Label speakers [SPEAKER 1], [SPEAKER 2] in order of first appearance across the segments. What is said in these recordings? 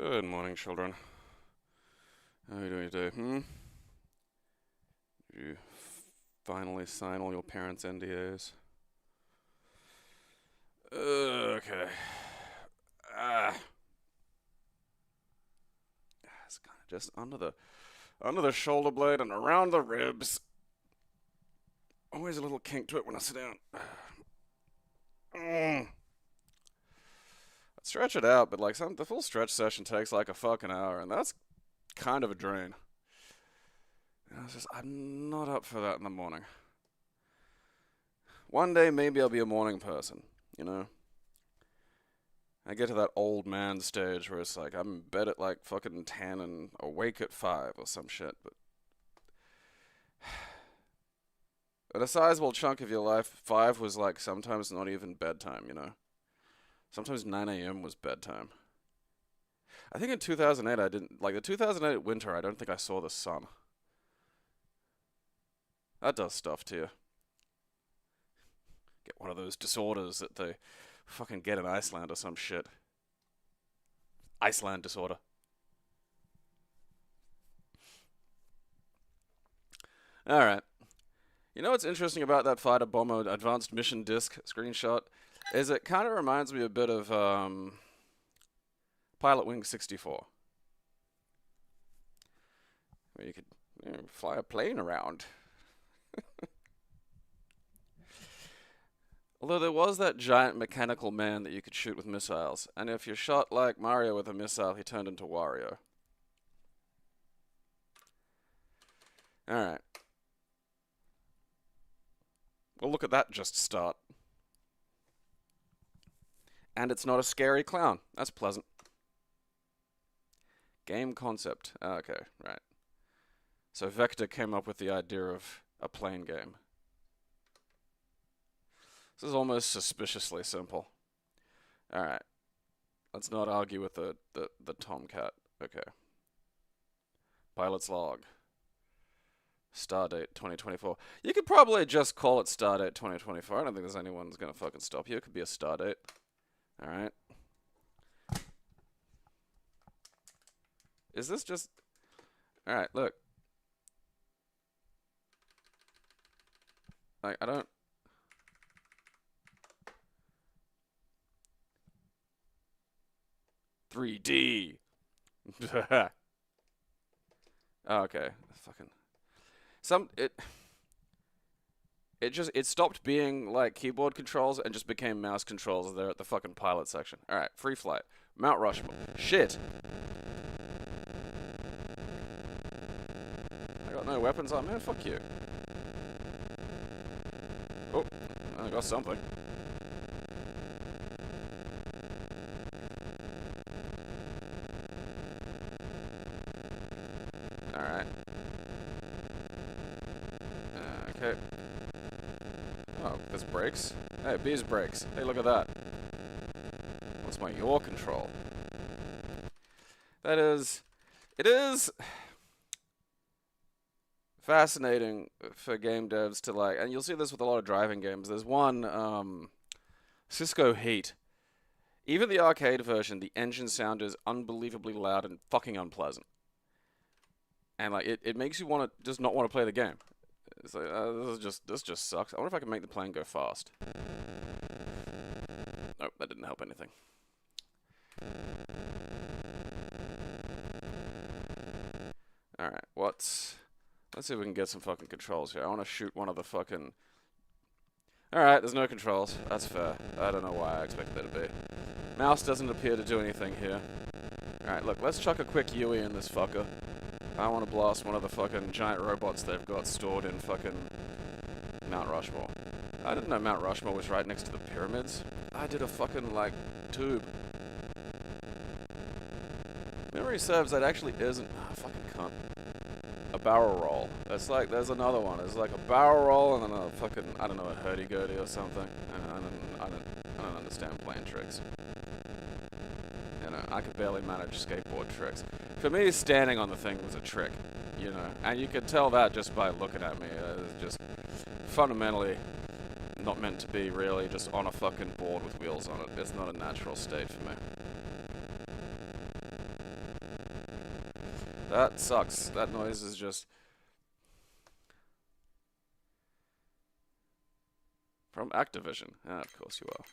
[SPEAKER 1] Good morning, children. How are you doing today? Did you finally sign all your parents' NDAs? Okay. It's kind of just under the shoulder blade and around the ribs. Always a little kink to it when I sit down. I'd stretch it out, but like the full stretch session takes like a fucking hour, and that's kind of a drain. I'm not up for that in the morning. One day maybe I'll be a morning person, you know? I get to that old man stage where it's like I'm in bed at like fucking 10 and awake at 5 or some shit, but at a sizable chunk of your life, 5 was like sometimes not even bedtime, you know? Sometimes 9 a.m. was bedtime. I think in 2008 I didn't, like the 2008 winter, I don't think I saw the sun. That does stuff to you. Get one of those disorders that they fucking get in Iceland or some shit. Iceland disorder. Alright. You know what's interesting about that fighter bomber advanced mission disc screenshot? Is it kind of reminds me a bit of Pilot Wing 64. Where you could fly a plane around. Although there was that giant mechanical man that you could shoot with missiles, and if you shot like Mario with a missile, he turned into Wario. Alright. Well, look at that just start. And it's not a scary clown. That's pleasant. Game concept. Okay, right. So Vector came up with the idea of a plane game. This is almost suspiciously simple. Alright. Let's not argue with the Tomcat. Okay. Pilot's log. Stardate 2024. You could probably just call it Stardate 2024. I don't think there's anyone who's gonna fucking stop you. It could be a Stardate. Alright. Is this just... Alright, look. Like, I don't... 3D. Oh, okay. Fucking... It stopped being like keyboard controls and just became mouse controls there at the fucking pilot section. Alright, free flight. Mount Rushmore. Shit. I got no weapons on, man. Fuck you. Oh, I got something. Alright. Okay. Oh, there's brakes. Hey, B's brakes. Hey, look at that. What's my yaw control? It is fascinating for game devs to like, and you'll see this with a lot of driving games. There's one, Cisco Heat. Even the arcade version, the engine sound is unbelievably loud and fucking unpleasant. And like, it makes you want to just not want to play the game. It's like, this just sucks. I wonder if I can make the plane go fast. Nope, that didn't help anything. Alright, let's see if we can get some fucking controls here. I want to shoot one of the fucking... Alright, there's no controls. That's fair. I don't know why I expected there to be. Mouse doesn't appear to do anything here. Alright, look, let's chuck a quick Yui in this fucker. I want to blast one of the fucking giant robots they've got stored in fucking Mount Rushmore. I didn't know Mount Rushmore was right next to the pyramids. I did a fucking, like, tube. Memory serves, that actually isn't... Ah, fucking cunt. A barrel roll. It's like, there's another one. It's like a barrel roll and then a fucking, I don't know, a hurdy-gurdy or something. I don't understand playing tricks. You know, I could barely manage skateboard tricks. For me, standing on the thing was a trick, you know, and you could tell that just by looking at me. It's just fundamentally not meant to be really just on a fucking board with wheels on it. It's not a natural state for me. That sucks. That noise is just... From Activision. Ah, of course you are.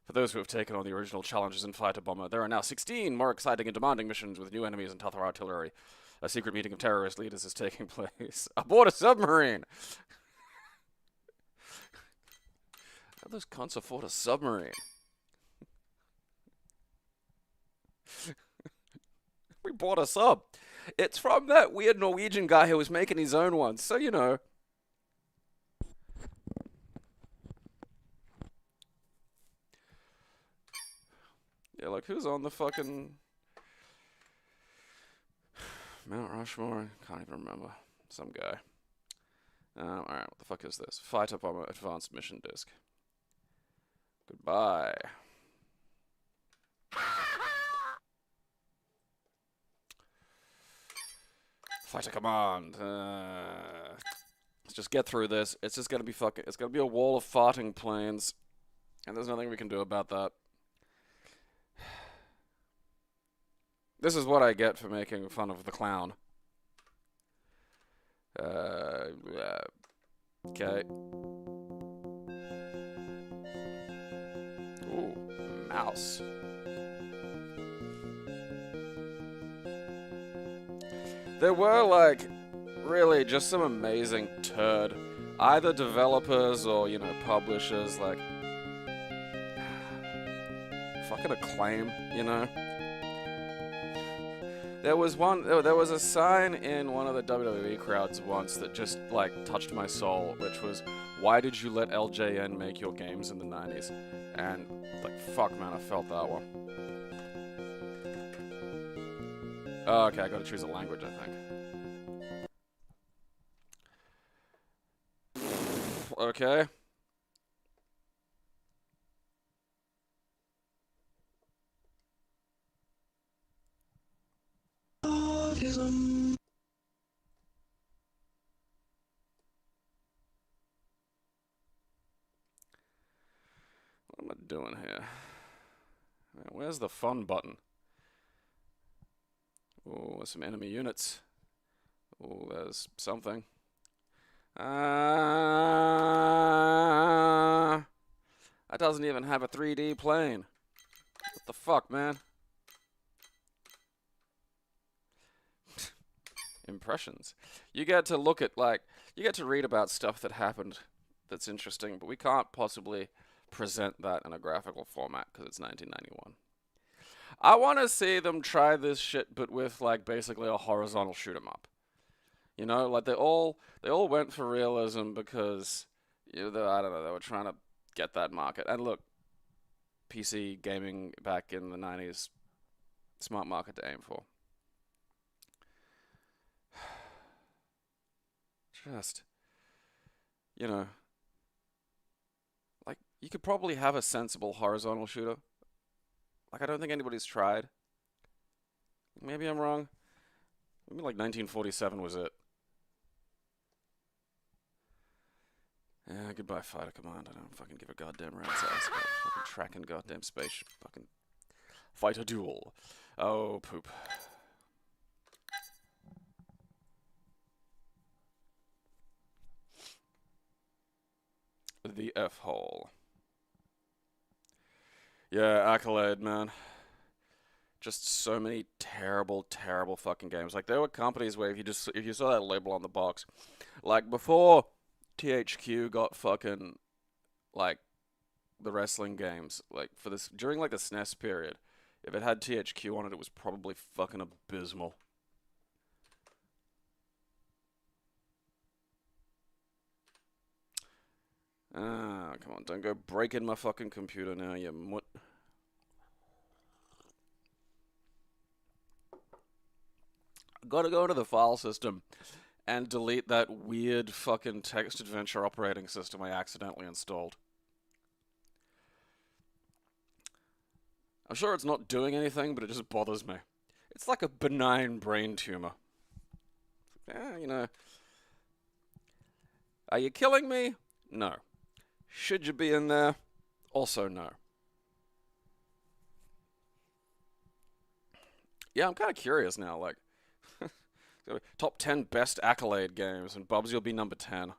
[SPEAKER 1] For those who have taken on the original challenges in Fighter Bomber, there are now 16 more exciting and demanding missions with new enemies and tougher artillery. A secret meeting of terrorist leaders is taking place aboard a submarine! How those cunts afford a submarine? We bought a sub. It's from that weird Norwegian guy who was making his own one, so you know. Yeah, like, who's on the fucking... Mount Rushmore? Can't even remember. Some guy. Alright, what the fuck is this? Fighter Bomber Advanced Mission Disc. Goodbye. Fighter Command. Let's just get through this. It's just gonna be fucking... It's gonna be a wall of farting planes. And there's nothing we can do about that. This is what I get for making fun of the clown. Okay. Ooh, mouse. There were, like, really just some amazing turd, either developers or, you know, publishers, like, fucking Acclaim, you know? There was a sign in one of the WWE crowds once that just, like, touched my soul, which was, why did you let LJN make your games in the 90s? And, like, fuck, man, I felt that one. Oh, okay, I gotta choose a language, I think. Okay. Autism. What am I doing here? Where's the fun button? Oh, there's some enemy units. Oh, there's something. That doesn't even have a 3D plane. What the fuck, man? Impressions. You get to look at, like, you get to read about stuff that happened that's interesting, but we can't possibly present that in a graphical format because it's 1991. I want to see them try this shit, but with, like, basically a horizontal shoot 'em up. You know, like, they all went for realism because, you know, I don't know, they were trying to get that market. And look, PC gaming back in the 90s, smart market to aim for. Just, you know, like, you could probably have a sensible horizontal shooter. Like, I don't think anybody's tried. Maybe I'm wrong. Maybe, like, 1947 was it. Yeah, goodbye, Fighter Command. I don't fucking give a goddamn rat's ass about fucking tracking goddamn space. Fucking fighter duel. Oh, poop. The F-hole. Yeah, Accolade, man. Just so many terrible, terrible fucking games. Like, there were companies where if you saw that label on the box, like, before THQ got fucking, like, the wrestling games, like, for this, during, like, the SNES period, if it had THQ on it, it was probably fucking abysmal. Ah, come on, don't go breaking my fucking computer now, you mutt. Gotta go into the file system and delete that weird fucking text adventure operating system I accidentally installed. I'm sure it's not doing anything, but it just bothers me. It's like a benign brain tumor. Yeah, you know. Are you killing me? No. Should you be in there? Also no. Yeah, I'm kind of curious now. Like, top 10 best Accolade games, and Bubsy will be number 10.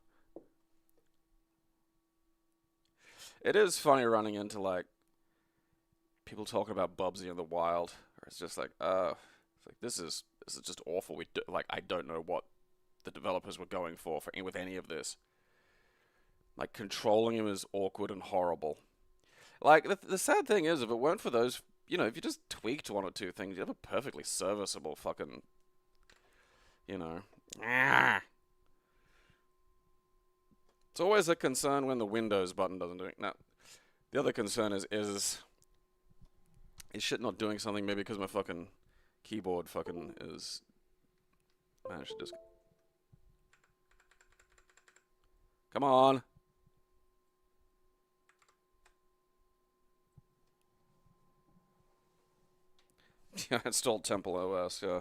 [SPEAKER 1] It is funny running into like people talking about Bubsy in the wild, where it's just like, it's like this is just awful. Like I don't know what the developers were going for with any of this. Like controlling him is awkward and horrible. Like the sad thing is, if it weren't for those, if you just tweaked one or two things, you have a perfectly serviceable fucking, you know. It's always a concern when the Windows button doesn't do it. Now, the other concern is shit not doing something, maybe because my fucking keyboard fucking is... Man, I should just... Come on! Yeah, I installed Temple OS, yeah.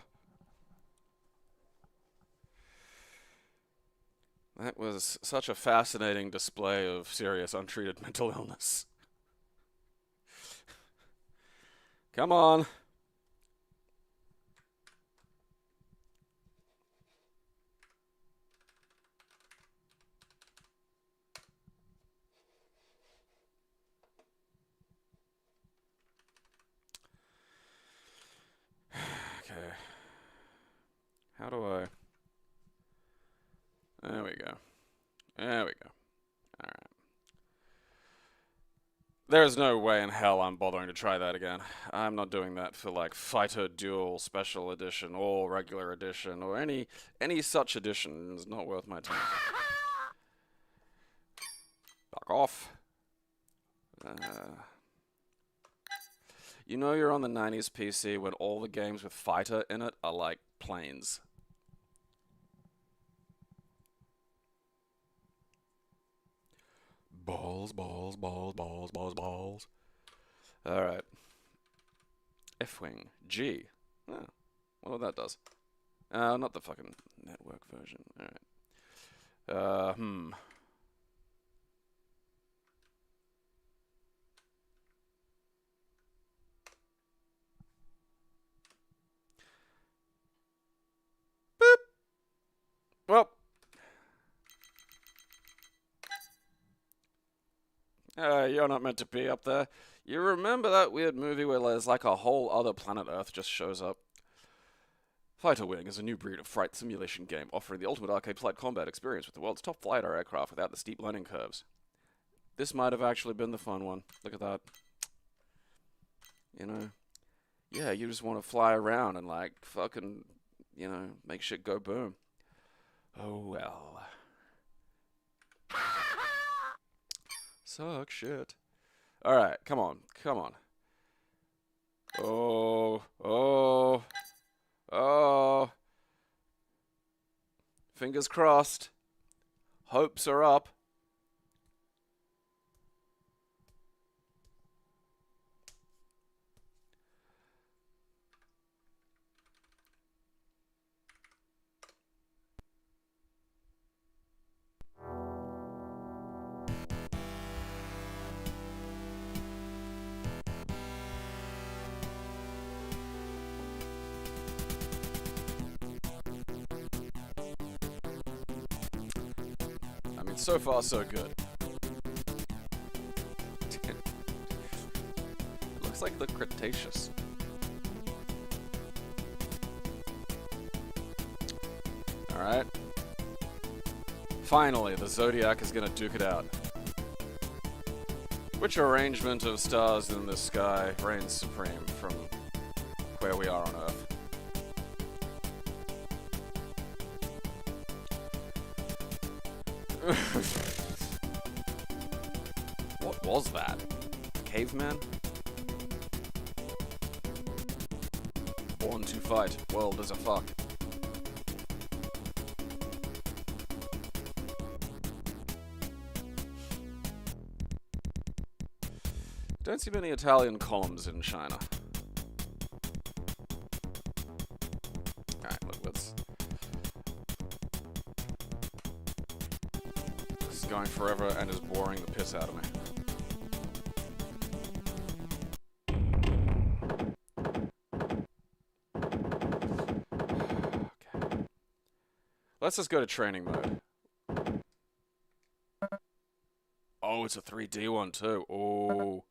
[SPEAKER 1] That was such a fascinating display of serious untreated mental illness. Come on. Okay. How do I... There we go. There we go. Alright. There's no way in hell I'm bothering to try that again. I'm not doing that for like Fighter Duel Special Edition or Regular Edition or any such edition. It's not worth my time. Fuck off. You know you're on the 90s PC when all the games with Fighter in it are like planes. Balls, balls, balls, balls, balls, balls. Alright. F-Wing. G. Oh, well, that does. Not the fucking network version. Alright. Boop. Well. You're not meant to be up there. You remember that weird movie where there's like a whole other planet Earth just shows up? Fighter Wing is a new breed of flight simulation game offering the ultimate arcade flight combat experience with the world's top fighter aircraft without the steep learning curves. This might have actually been the fun one. Look at that. Yeah, you just want to fly around and like fucking, make shit go boom. Oh well. Suck shit. Alright, come on, come on. Oh, oh, oh. Fingers crossed. Hopes are up. So far, so good. Looks like the Cretaceous. Alright. Finally, the Zodiac is gonna duke it out. Which arrangement of stars in the sky reigns supreme from where we are on Earth? What was that? Caveman? Born to fight, world as a fuck. Don't see many Italian columns in China. Alright, look, let's... This is going forever and is boring the piss out of me. Let's just go to training mode. Oh, it's a 3D one too. Oh.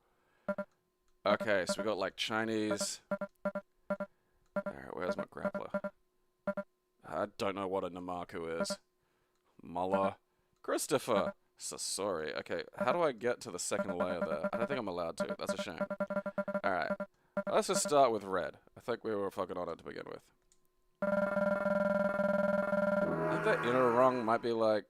[SPEAKER 1] Okay, so we got like Chinese. Alright, where's my grappler? I don't know what a Namaku is. Mullah. Christopher. Sasori. Okay, how do I get to the second layer there? I don't think I'm allowed to. That's a shame. Alright. Let's just start with red. I think we were fucking on it to begin with. I think that inner rung might be like...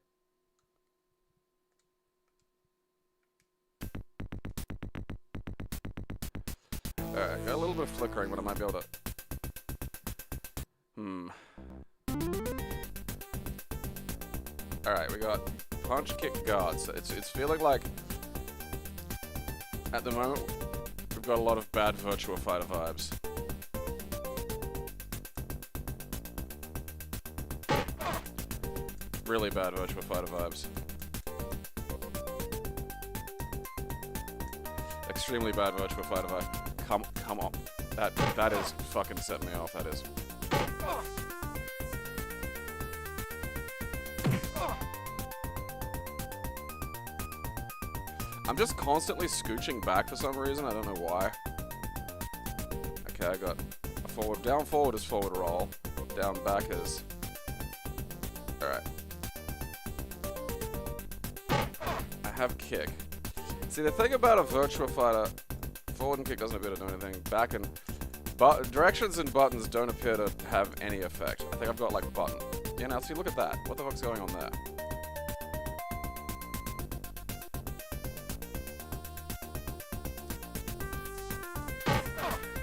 [SPEAKER 1] Alright, got a little bit of flickering, but I might be able to... Alright, we got punch, kick, guard. So it's feeling like... At the moment, we've got a lot of bad Virtua Fighter vibes. Really bad Virtua Fighter vibes. Extremely bad Virtua Fighter vibe. Come on. That is fucking setting me off, that is. I'm just constantly scooching back for some reason, I don't know why. Okay, I got a forward. Down forward is forward roll. Down back is... Alright. I have kick. See, the thing about a Virtua Fighter, forward and kick doesn't appear to do anything. Back and... directions and buttons don't appear to have any effect. I think I've got, like, button. Yeah, now, see, look at that. What the fuck's going on there?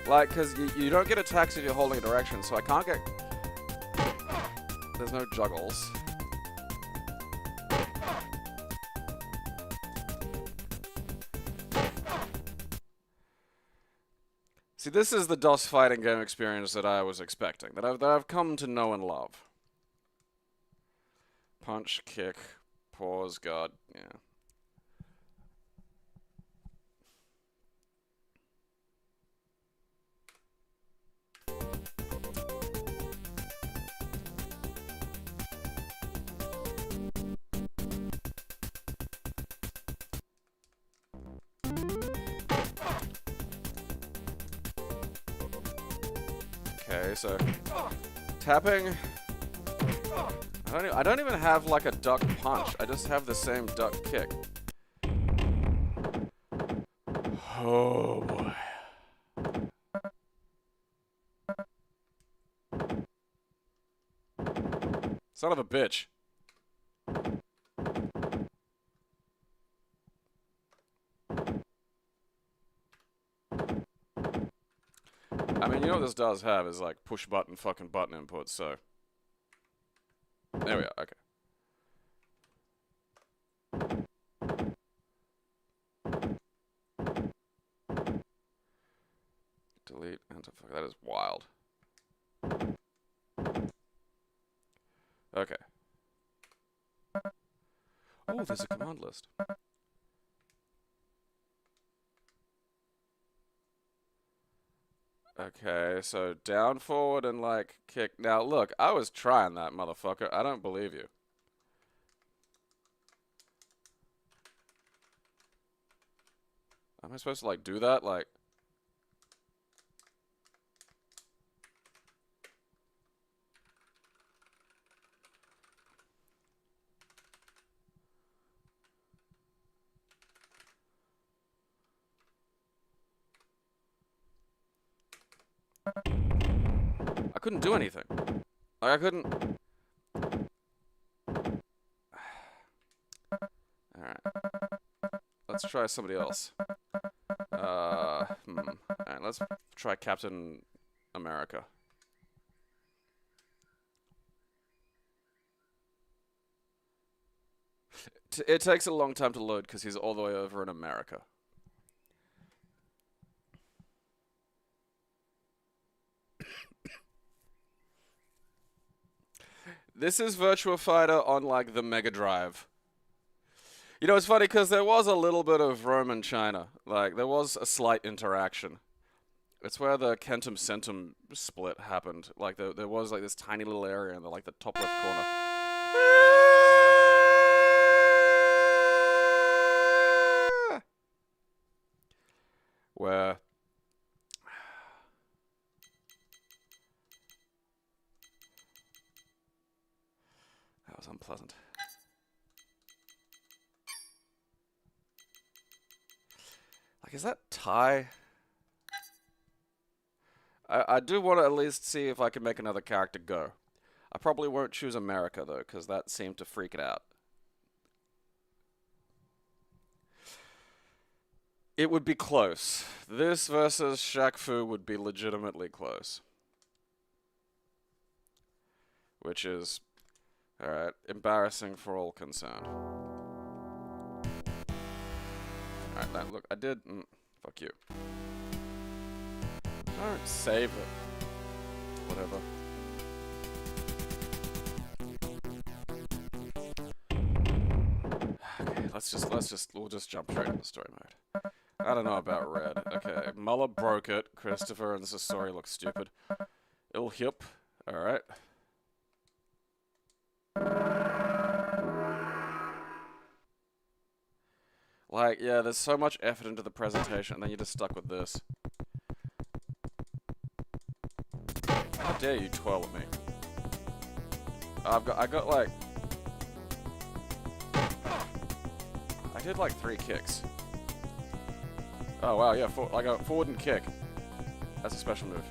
[SPEAKER 1] Like, because you don't get attacks if you're holding a direction, so I can't get... There's no juggles. See, this is the DOS fighting game experience that I was expecting, that I've come to know and love. Punch, kick, pause, guard, yeah. Okay, so tapping. I don't even have like a duck punch. I just have the same duck kick. Oh boy. Son of a bitch. I mean, you know what this does have is like push button fucking button input, so. There we are, okay. Delete, enter, fuck, that is wild. Okay. Oh, there's a command list. Okay, so down, forward, and like kick. Now look, I was trying that, motherfucker. I don't believe you. Am I supposed to like do that? Like... I couldn't do anything. Like, I couldn't... Alright. Let's try somebody else. Alright, let's try Captain America. It takes a long time to load because he's all the way over in America. This is Virtua Fighter on, like, the Mega Drive. You know, it's funny, because there was a little bit of Rome and China. Like, there was a slight interaction. It's where the Kentum-Centum split happened. Like, there was, like, this tiny little area in the, like, the top left corner. Where that was unpleasant. Like, is that Thai? I do want to at least see if I can make another character go. I probably won't choose America, though, because that seemed to freak it out. It would be close. This versus Shaq Fu would be legitimately close. Which is, alright, embarrassing for all concerned. Alright, now look, I did... fuck you. Don't save it. Whatever. Okay, we'll just jump straight into story mode. I don't know about red. Okay, Muller broke it. Christopher and Sasori look stupid. Ill hip. Alright. Like, yeah, there's so much effort into the presentation, and then you're just stuck with this. How dare you twirl at me? I got like... I did like 3 kicks. Oh wow, yeah, I got forward and kick. That's a special move.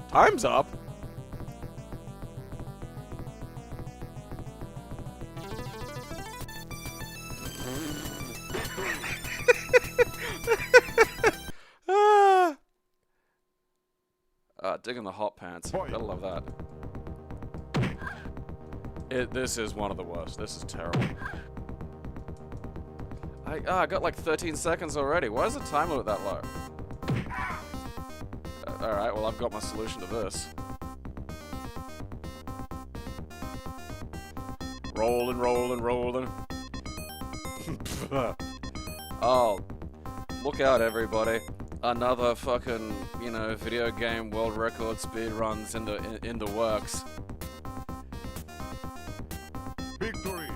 [SPEAKER 1] Time's up! Digging the hot pants. Gotta love that. This is one of the worst. This is terrible. I got like 13 seconds already. Why is the time limit that low? Alright, well I've got my solution to this. Rolling, rolling, rolling. Oh, look out everybody. Another fucking, you know, video game world record speed runs in the works.
[SPEAKER 2] Victory.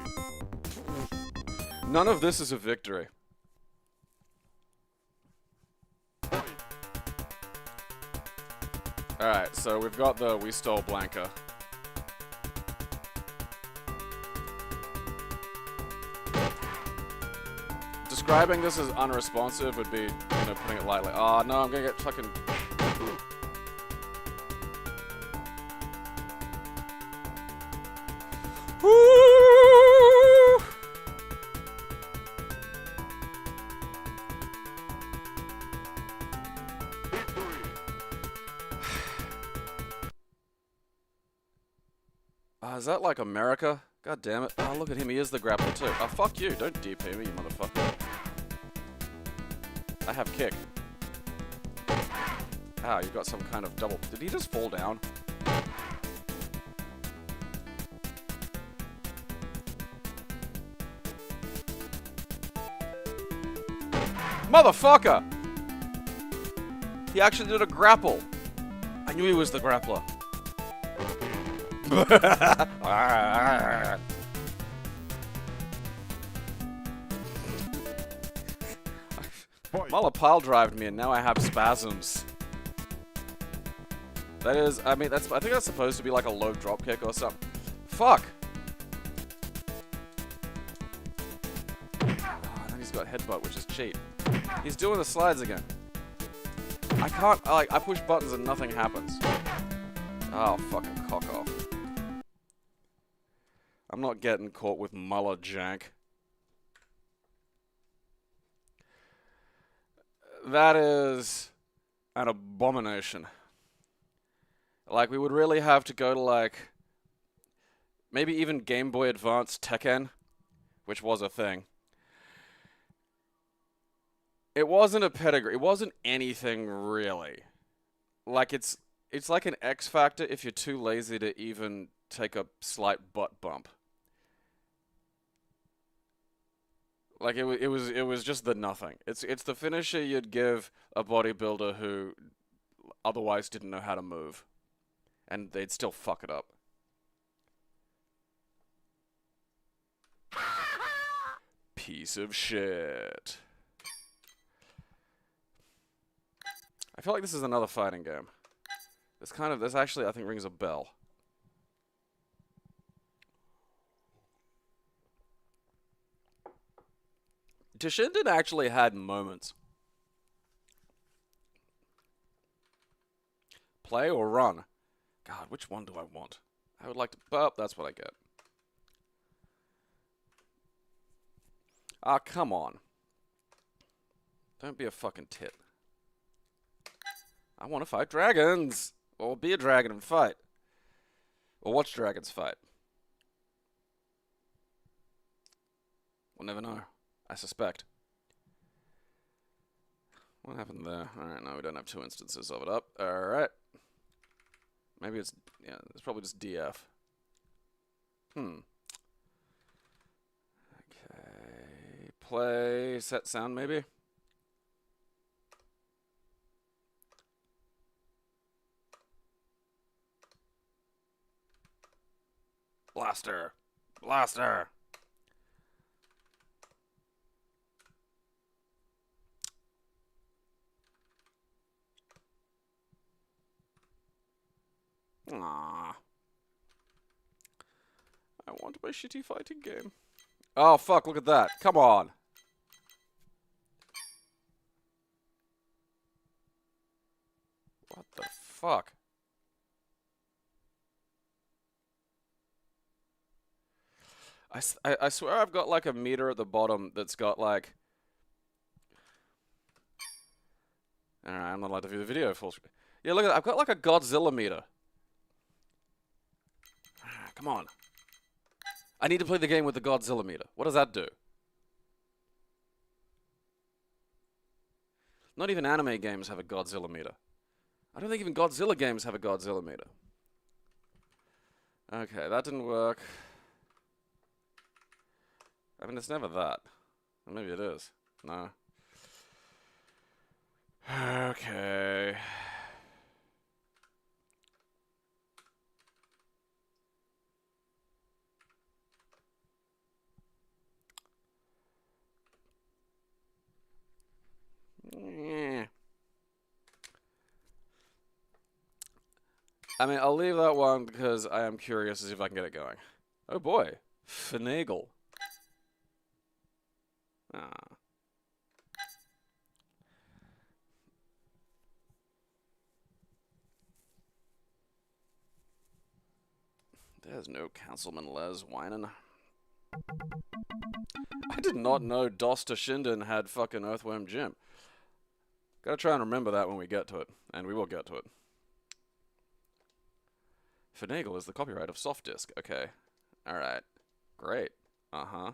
[SPEAKER 1] None of this is a victory. Alright, so we've got the we stole Blanca. Describing this as unresponsive would be, you know, putting it lightly. Oh no, I'm gonna get fucking... Woo! Is that like America? God damn it. Oh, look at him. He is the grappler too. Oh, fuck you. Don't DP me, you motherfucker. I have kick. Ow, you got some kind of double... Did he just fall down? Motherfucker! He actually did a grapple. I knew he was the grappler. Muller pile drived me and now I have spasms. That is, I mean, I think that's supposed to be like a low drop kick or something. Fuck! Oh, then he's got headbutt, which is cheat. He's doing the slides again. I can't, like, I push buttons and nothing happens. Oh, fucking cock off. I'm not getting caught with Muller jank. That is an abomination. Like, we would really have to go to, like, maybe even Game Boy Advance Tekken, which was a thing. It wasn't a pedigree. It wasn't anything, really. Like, it's like an X Factor if you're too lazy to even take a slight butt bump. Like, it was just the nothing. It's the finisher you'd give a bodybuilder who otherwise didn't know how to move. And they'd still fuck it up. Piece of shit. I feel like this is another fighting game. This actually, I think, rings a bell. Toshinden actually had moments. Play or run? God, which one do I want? I would like to... Oh, that's what I get. Ah, come on. Don't be a fucking tit. I want to fight dragons! Or be a dragon and fight. Or watch dragons fight. We'll never know. I suspect. What happened there? Alright, no, we don't have two instances of it up. Alright. Maybe it's... yeah, it's probably just DF. Okay. Play, set sound maybe? Blaster! Blaster! Aww. I want my shitty fighting game. Oh, fuck, look at that. Come on. What the fuck? I swear I've got like a meter at the bottom that's got like... Alright, I'm not allowed to view the video full screen. Yeah, look at that. I've got like a Godzilla meter. Come on. I need to play the game with the Godzilla meter. What does that do? Not even anime games have a Godzilla meter. I don't think even Godzilla games have a Godzilla meter. Okay, that didn't work. I mean, it's never that. Or maybe it is. No. Okay. I mean, I'll leave that one because I am curious to see if I can get it going. Oh boy. Finagle. Ah. There's no Councilman Les whining. I did not know DOS Toshinden had fucking Earthworm Jim. Gotta try and remember that when we get to it. And we will get to it. Finagle is the copyright of Softdisk. Okay. Alright. Great. Uh-huh.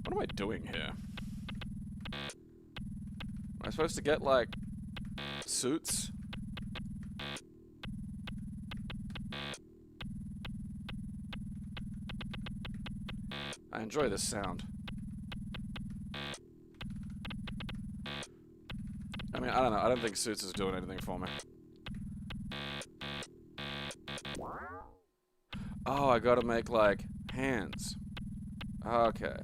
[SPEAKER 1] What am I doing here? Am I supposed to get, like, suits? I enjoy this sound. I mean, I don't know. I don't think suits is doing anything for me. Oh, I gotta make, like, hands. Okay.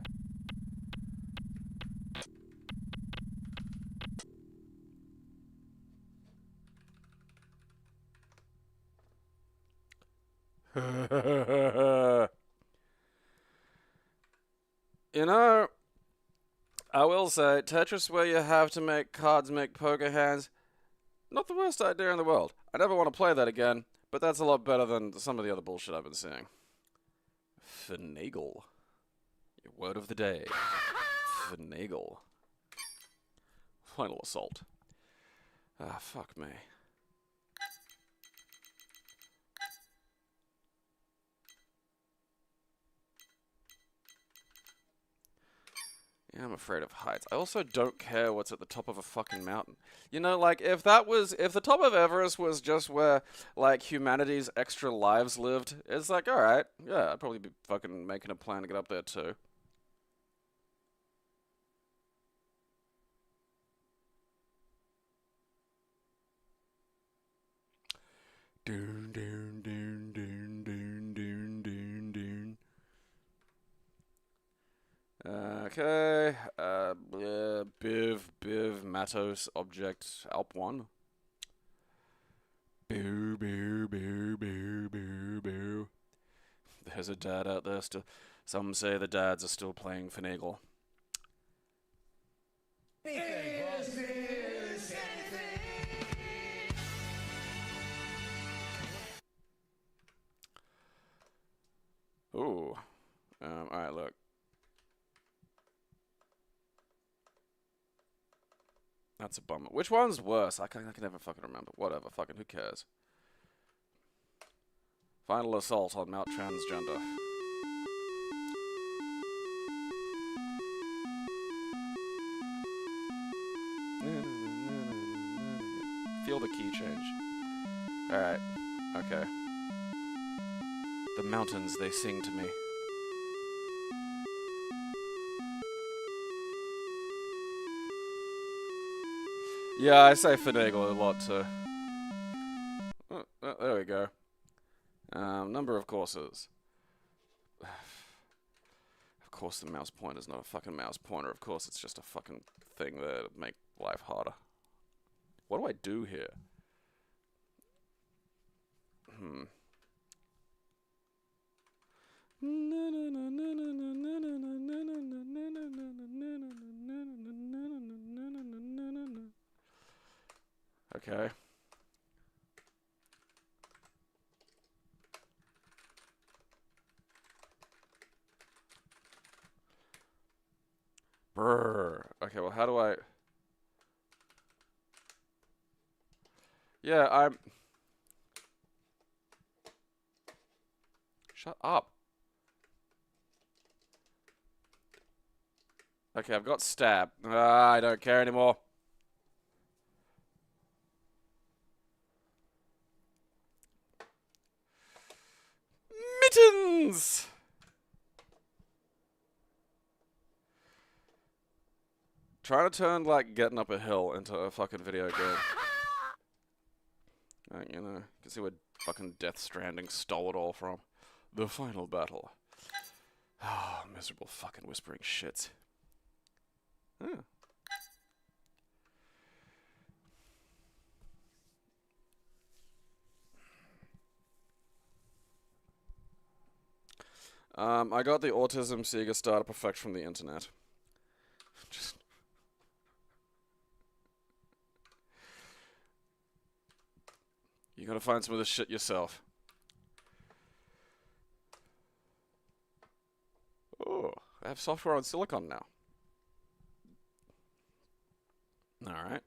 [SPEAKER 1] You know, I will say, Tetris where you have to make cards make poker hands, not the worst idea in the world. I never want to play that again, but that's a lot better than some of the other bullshit I've been seeing. Finagle. Your word of the day. Finagle. Final Assault. Ah, fuck me. Yeah, I'm afraid of heights. I also don't care what's at the top of a fucking mountain. You know, like, if the top of Everest was just where, like, humanity's extra lives lived, it's like, alright, yeah, I'd probably be fucking making a plan to get up there too. Doon, doon, doon, doon, doon, doon, doon, doon. Okay, Biv, Matos, object, Alp1. Boo, boo, boo, boo, boo, boo. There's a dad out there still. Some say the dads are still playing Finagle. Ooh. Alright, look. That's a bummer. Which one's worse? I can never fucking remember. Whatever, fucking who cares? Final assault on Mount Transgender. Feel the key change. Alright. Okay. The mountains, they sing to me. Yeah, I say Finagle a lot too. There we go. Number of courses. Of course the mouse pointer is not a fucking mouse pointer. Of course it's just a fucking thing there to make life harder. What do I do here? Okay. Brrr. Okay, well, how do I... Yeah, I'm... Shut up. Okay, I've got stab. I don't care anymore. Mittens! Trying to turn, like, getting up a hill into a fucking video game. You know, you can see where fucking Death Stranding stole it all from. The final battle. Oh, miserable fucking whispering shits. Huh. I got the Autism Sega Startup Effect from the internet. Just... You gotta find some of this shit yourself. Oh, I have software on Silicon now. Alright.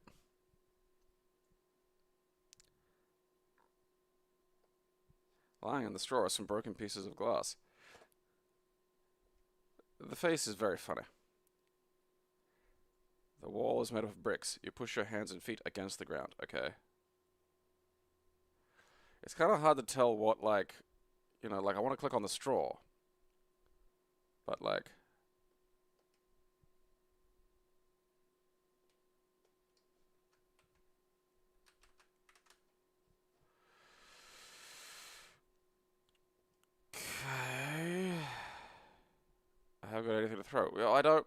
[SPEAKER 1] Lying in the straw are some broken pieces of glass. The face is very funny. The wall is made of bricks. You push your hands and feet against the ground. Okay. It's kind of hard to tell what, like, you know, like, I want to click on the straw. But, like... Okay... I haven't got anything to throw. Well, I don't...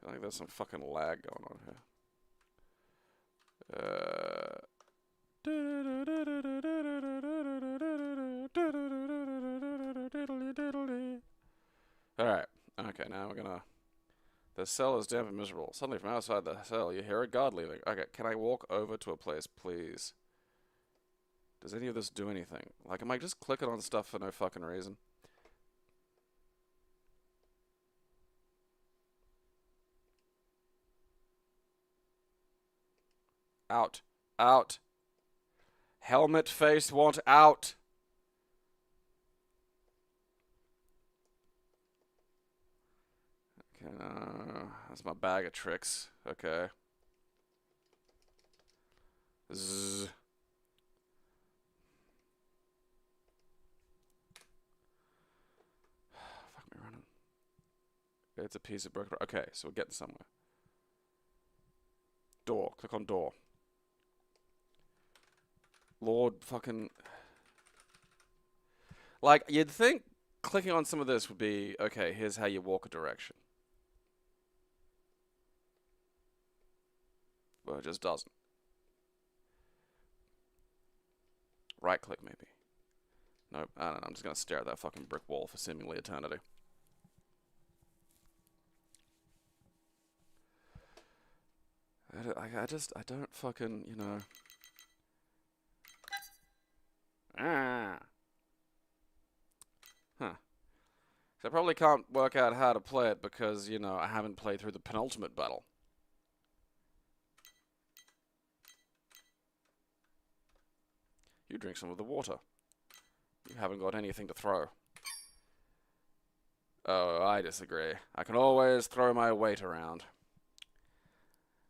[SPEAKER 1] I think there's some fucking lag going on here. Alright. Okay, now we're gonna... The cell is damp and miserable. Suddenly from outside the cell, you hear a guard leaving. Okay, can I walk over to a place, please? Does any of this do anything? Like, am I just clicking on stuff for no fucking reason? Out. Out. Helmet face want out. Okay, that's my bag of tricks. Okay. Zzz. Fuck me running. It's a piece of broken. Okay, so we're getting somewhere. Door. Click on door. Lord fucking. Like, you'd think clicking on some of this would be, okay, here's how you walk a direction. But it just doesn't. Right click, maybe. Nope, I don't know. I'm just going to stare at that fucking brick wall for seemingly eternity. I don't fucking, you know. Ah. Huh. So I probably can't work out how to play it because, you know, I haven't played through the penultimate battle. You drink some of the water. You haven't got anything to throw. Oh, I disagree. I can always throw my weight around.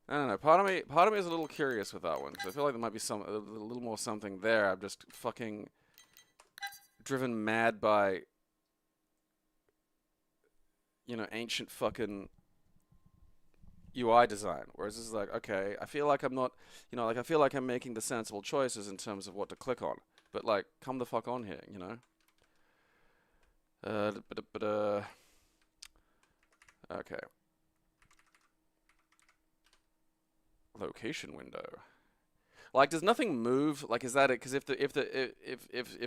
[SPEAKER 1] I don't know. Part of me is a little curious with that one because I feel like there might be a little more something there. I'm just fucking driven mad by, you know, ancient fucking UI design. Whereas this is like, okay, I feel like I'm not, you know, like I feel like I'm making the sensible choices in terms of what to click on. But like, come the fuck on here, you know. Okay. Location window. Like, does nothing move? Like, is that it? Because if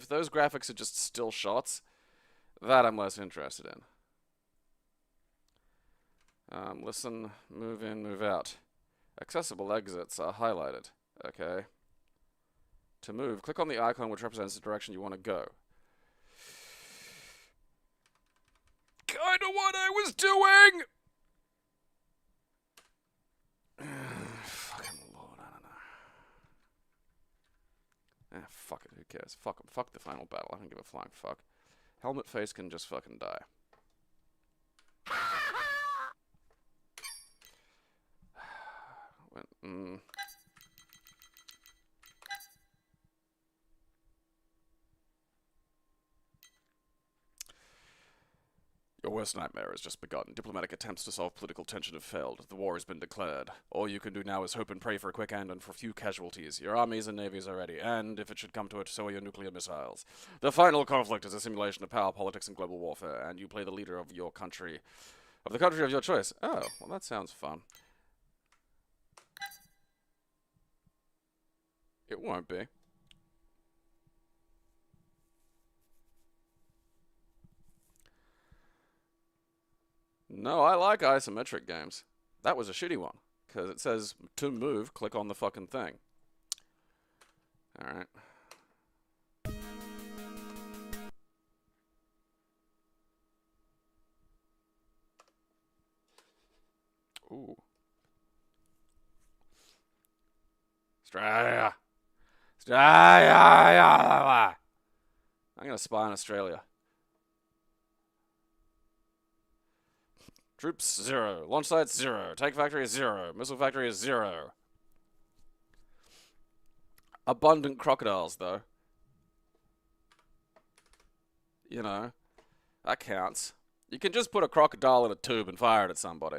[SPEAKER 1] those graphics are just still shots, that I'm less interested in. Listen, move in, move out. Accessible exits are highlighted. Okay. To move, click on the icon which represents the direction you want to go. Kinda what I was doing! Fucking lord, I don't know. Fuck it, who cares? Fuck 'em. Fuck the final battle, I don't give a flying fuck. Helmet face can just fucking die. Your worst nightmare has just begun. Diplomatic attempts to solve political tension have failed. The war has been declared. All you can do now is hope and pray for a quick end and for few casualties. Your armies and navies are ready, and if it should come to it, so are your nuclear missiles. The final conflict is a simulation of power, politics, and global warfare, and you play the leader of your country, of the country of your choice. Oh, well, that sounds fun. It won't be. No, I like isometric games. That was a shitty one, because it says to move, click on the fucking thing. Alright. Ooh. Australia! Australia! I'm gonna spy on Australia. Troops 0. Launch sites 0. Tank factory is 0. Missile factory is 0. Abundant crocodiles, though. You know, that counts. You can just put a crocodile in a tube and fire it at somebody.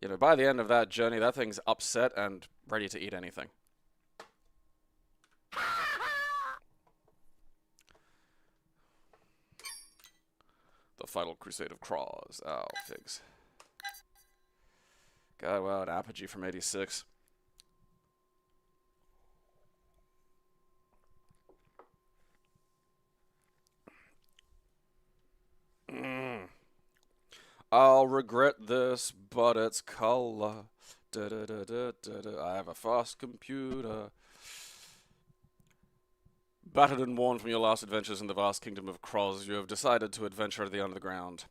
[SPEAKER 1] You know, by the end of that journey, that thing's upset and ready to eat anything. The final crusade of craws. Oh, figs. God, wow, an apogee from 86. I'll regret this, but it's color. I have a fast computer. Battered and worn from your last adventures in the vast kingdom of Kroz, you have decided to adventure to the underground.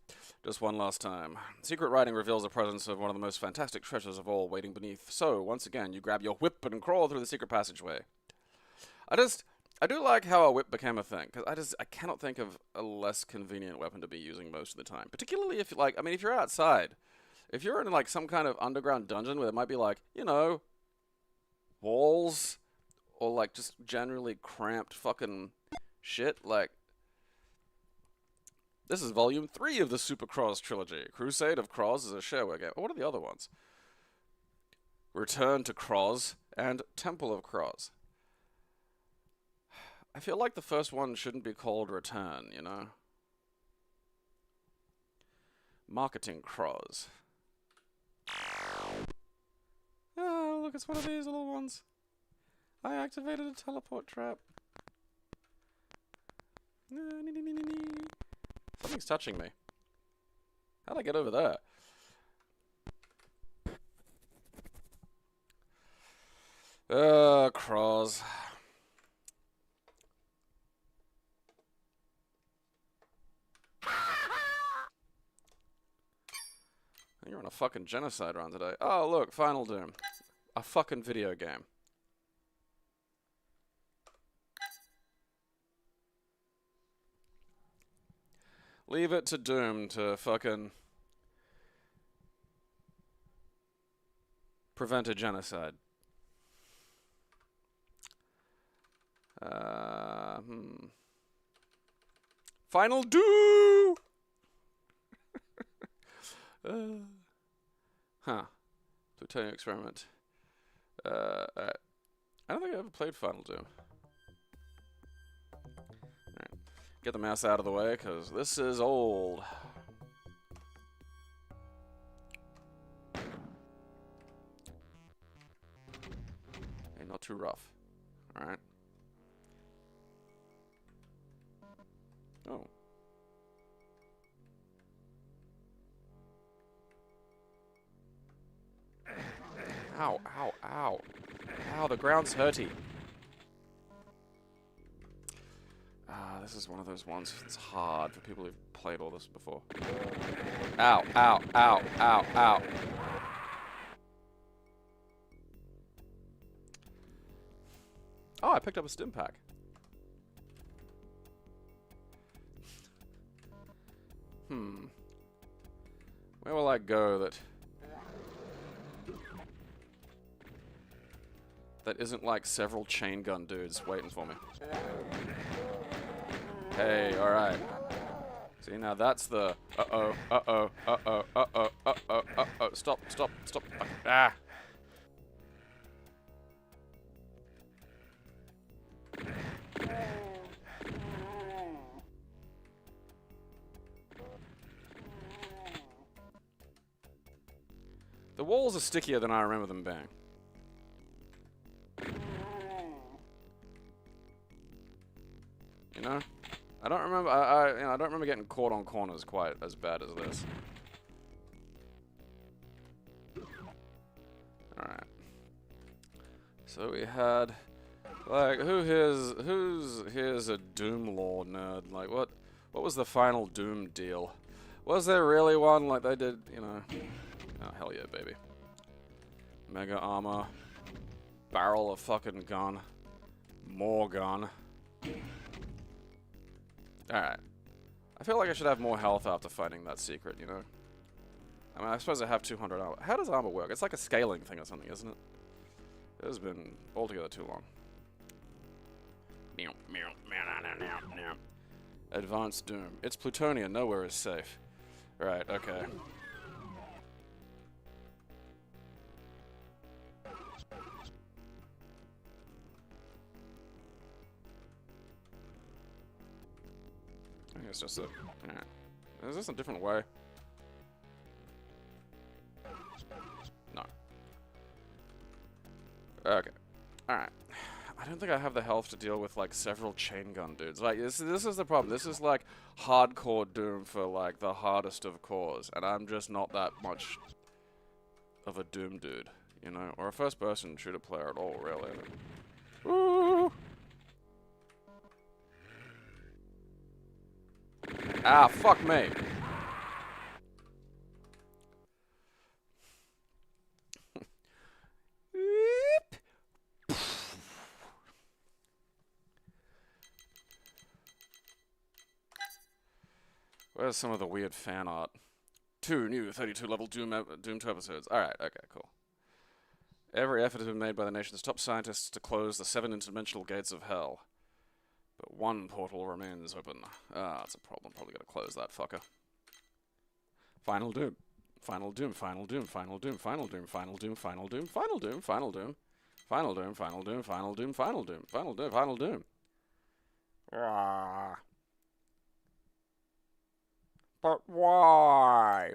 [SPEAKER 1] Just one last time. Secret writing reveals the presence of one of the most fantastic treasures of all waiting beneath. So, once again, you grab your whip and crawl through the secret passageway. I do like how a whip became a thing, because I cannot think of a less convenient weapon to be using most of the time. Particularly if, like, I mean, if you're outside. If you're in, like, some kind of underground dungeon where there might be, like, you know, walls, or, like, just generally cramped fucking shit, like, this is volume 3 of the Super Cross trilogy. Crusade of Cross is a shareware game. Oh, what are the other ones? Return to Cross and Temple of Cross. I feel like the first one shouldn't be called Return, you know? Marketing Cross. Oh, look, it's one of these little ones. I activated a teleport trap. Something's touching me. How'd I get over there? Cross. You're on a fucking genocide run today. Oh, look, Final Doom. A fucking video game. Leave it to Doom to fucking prevent a genocide. Final Doom! Huh. Plutonium experiment. I don't think I ever played Final Doom. Alright. Get the mouse out of the way, because this is old. Hey, not too rough. Alright. Oh. Ow, ow, ow. Ow, the ground's hurty. This is one of those ones that's hard for people who've played all this before. Ow, ow, ow, ow, ow. Oh, I picked up a stim pack. Where will I go that isn't like several chain gun dudes waiting for me? Hey, alright. See, now that's the uh-oh, uh-oh, uh-oh, uh-oh, uh-oh, uh-oh. Stop, stop, stop. Ah! The walls are stickier than I remember them being. You know? I don't remember. I don't remember getting caught on corners quite as bad as this. All right. So we had, like, who's here's a Doom lore nerd? Like, what was the final Doom deal? Was there really one? Like they did, you know? Oh hell yeah, baby. Mega armor, barrel of fucking gun, more gun. Alright. I feel like I should have more health after finding that secret, you know? I mean, I suppose I have 200 armor. How does armor work? It's like a scaling thing or something, isn't it? It has been altogether too long. Advanced Doom. It's Plutonia. Nowhere is safe. Right, okay. I think it's just a... Alright. Is this a different way? No. Okay. Alright. I don't think I have the health to deal with, like, several chain gun dudes. Like, this is the problem. This is, like, hardcore Doom for, like, the hardest of cores. And I'm just not that much of a Doom dude, you know? Or a first-person shooter player at all, really. Woo! Ah, fuck me. Where's some of the weird fan art? 2 new 32-level Doom 2 episodes. Alright, okay, cool. Every effort has been made by the nation's top scientists to close the 7 interdimensional gates of hell. But one portal remains open. Ah, that's a problem. Probably gotta close that fucker. Final Doom. Final Doom, Final Doom, Final Doom, Final Doom, Final Doom, Final Doom, Final Doom, Final Doom, Final Doom, Final Doom, Final Doom, Final Doom, Final Doom, Final Doom. Ah. But why?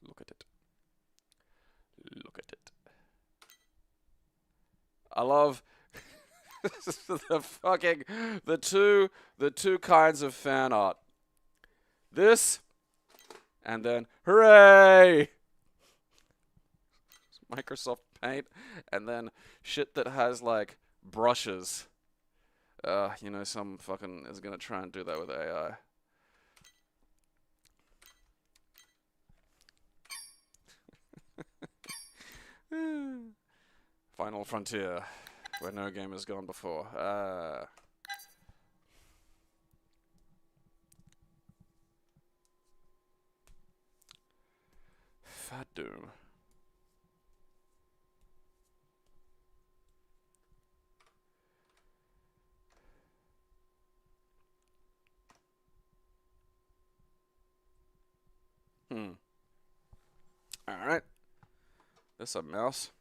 [SPEAKER 1] Look at it. Look at it. I love the two kinds of fan art. This and then hooray! Microsoft Paint, and then shit that has like brushes. You know, some fucking is gonna try and do that with AI. Final Frontier, where no game has gone before. Fat Doom. Alright. This a mouse?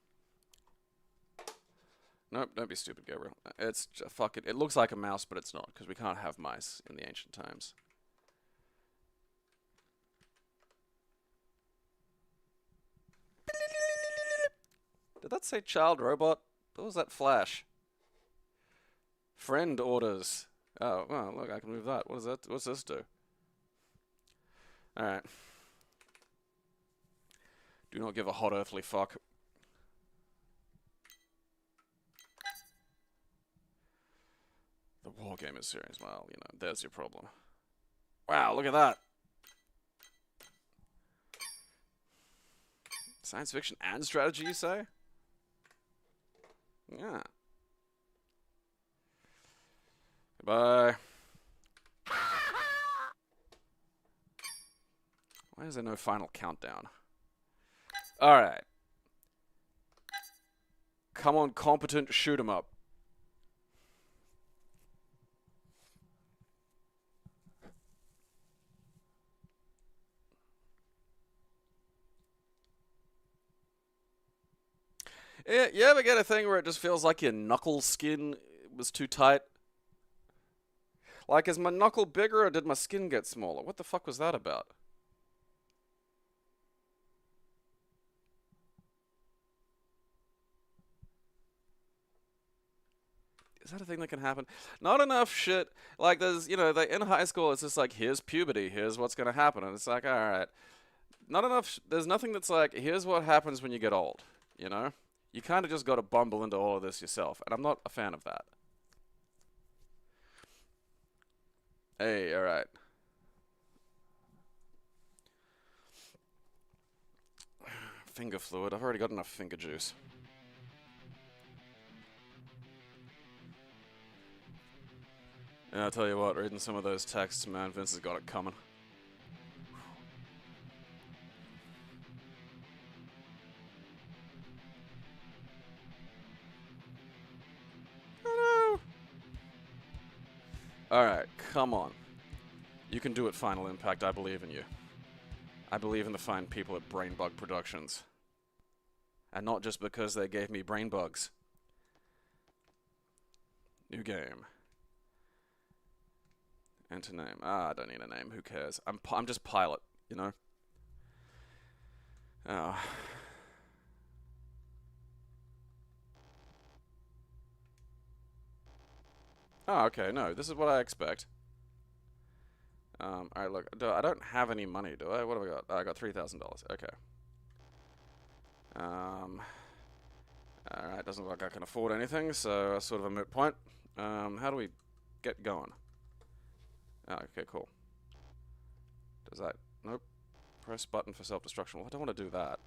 [SPEAKER 1] Nope, don't be stupid, Gabriel. It's fuck it. It looks like a mouse, but it's not, because we can't have mice in the ancient times. Did that say child robot? What was that flash? Friend orders. Oh, well, look, I can move that. What is that? What's this do? Alright. Do not give a hot earthly fuck. The Wargamer series, well, you know, there's your problem. Wow, look at that. Science fiction and strategy, you say? Yeah. Goodbye. Why is there no final countdown? Alright. Come on, competent, shoot 'em up. Yeah, you ever get a thing where it just feels like your knuckle skin was too tight? Like, is my knuckle bigger or did my skin get smaller? What the fuck was that about? Is that a thing that can happen? Not enough shit. Like, there's, you know, in high school, it's just like, here's puberty, here's what's gonna happen. And it's like, alright. Not enough, there's nothing that's like, here's what happens when you get old, you know? You kind of just got to bumble into all of this yourself, and I'm not a fan of that. Hey, alright. Finger fluid. I've already got enough finger juice. And I'll tell you what, reading some of those texts, man, Vince has got it coming. Alright, come on. You can do it, Final Impact. I believe in you. I believe in the fine people at Brainbug Productions. And not just because they gave me brain bugs. New game. Enter name. Ah, I don't need a name. Who cares? I'm just Pilot, you know? Oh. Oh, okay, no, this is what I expect. Alright, look, I don't have any money, do I? What have I got? Oh, I got $3,000, okay. Alright, doesn't look like I can afford anything, so that's sort of a moot point. How do we get going? Oh, okay, cool. Does that... Nope. Press button for self-destruction. Well, I don't want to do that.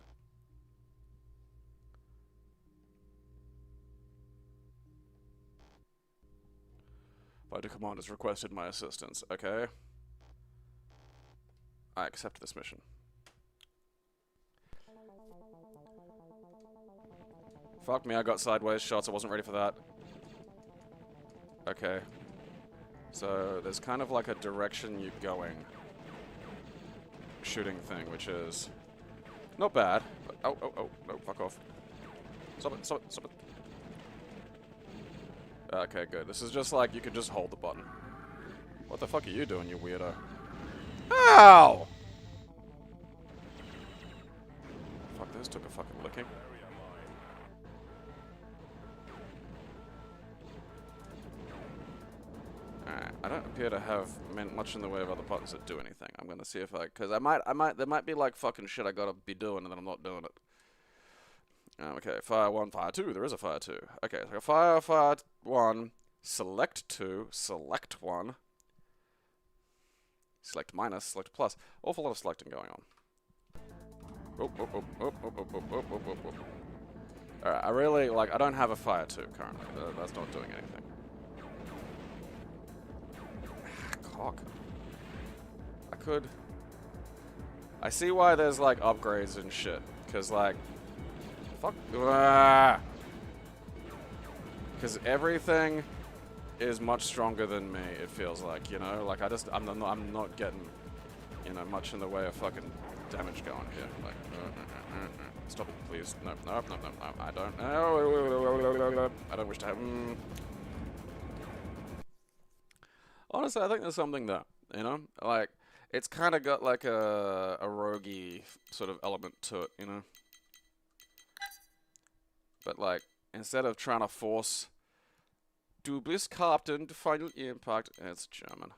[SPEAKER 1] Fighter command has requested my assistance. Okay. I accept this mission. Fuck me, I got sideways shots. I wasn't ready for that. Okay. So, there's kind of like a direction you're going. Shooting thing, which is not bad. But, oh, no, fuck off. Stop it, stop it, stop it. Okay, good. This is just like, you can just hold the button. What the fuck are you doing, you weirdo? Ow! Fuck, this took a fucking licking. Alright, I don't appear to have much in the way of other buttons that do anything. I'm gonna see if cause there might be like fucking shit I gotta be doing and then I'm not doing it. Okay, fire 1, fire 2, there is a fire 2. Okay, so fire 1, select 2, select 1, select minus, select plus. Awful lot of selecting going on. Alright, I really, like, I don't have a fire 2 currently. That's not doing anything. Cock. I see why there's, like, upgrades and shit. Because, like, fuck. Because everything is much stronger than me, it feels like, you know? Like, I'm not getting, you know, much in the way of fucking damage going here. Like, stop it, please. No, I don't. No, I don't wish to have. Honestly, I think there's something there, you know? Like, it's kind of got like a roguey sort of element to it, you know? But like, instead of trying to force Du bist Captain to final impact, it's German.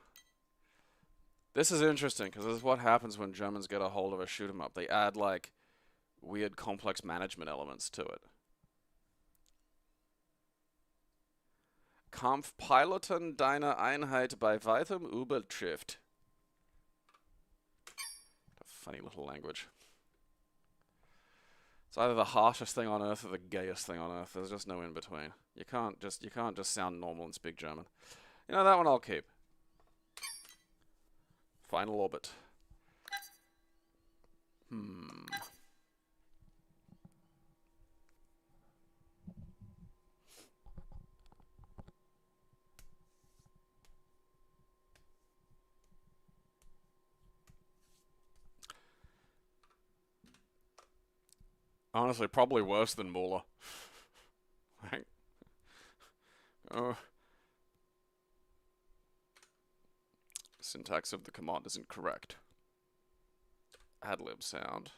[SPEAKER 1] This is interesting, because this is what happens when Germans get a hold of a shoot 'em up. They add like weird complex management elements to it. Kampfpiloten deiner Einheit bei weitem Übertrifft. A funny little language. It's either the harshest thing on earth or the gayest thing on earth. There's just no in between. You can't just sound normal and speak German. You know, that one I'll keep. Final orbit. Honestly, probably worse than Muller. Syntax of the command isn't correct. Adlib sound.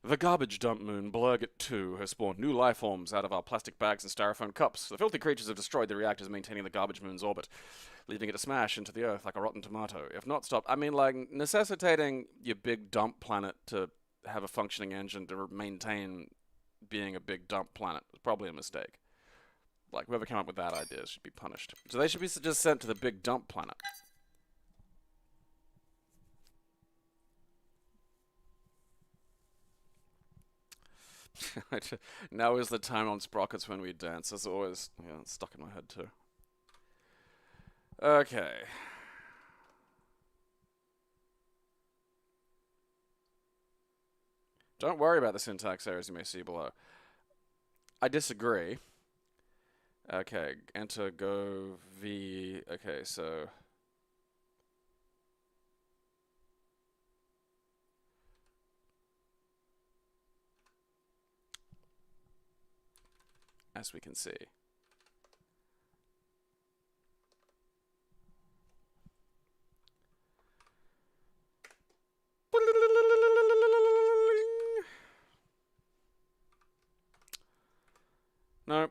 [SPEAKER 1] The garbage dump moon, Blurget 2, has spawned new life forms out of our plastic bags and styrofoam cups. The filthy creatures have destroyed the reactors maintaining the garbage moon's orbit, leaving it to smash into the earth like a rotten tomato. If not stopped, I mean, like, necessitating your big dump planet to have a functioning engine to maintain being a big dump planet is probably a mistake. Like, whoever came up with that idea should be punished. So they should be just sent to the big dump planet. Now is the time on Sprockets when we dance. That's always stuck in my head too. Okay. Don't worry about the syntax errors you may see below. I disagree. Okay, enter go v. Okay, so. As we can see. No.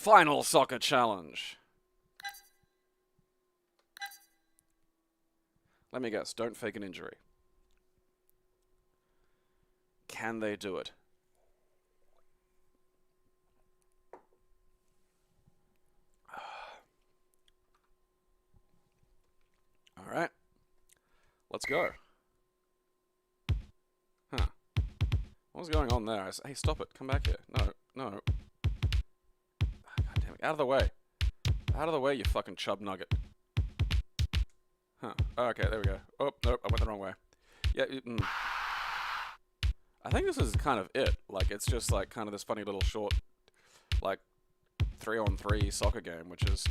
[SPEAKER 1] Final soccer challenge. Let me guess, don't fake an injury. Can they do it? Alright. Let's go. Huh. What's going on there? Hey, stop it. Come back here. No, no. God damn it. Out of the way. Out of the way, you fucking chub nugget. Huh. Oh, okay, there we go. Oh, nope, I went the wrong way. Yeah, I think this is kind of it. Like, it's just like kind of this funny little short, like, 3-on-3 soccer game, which is,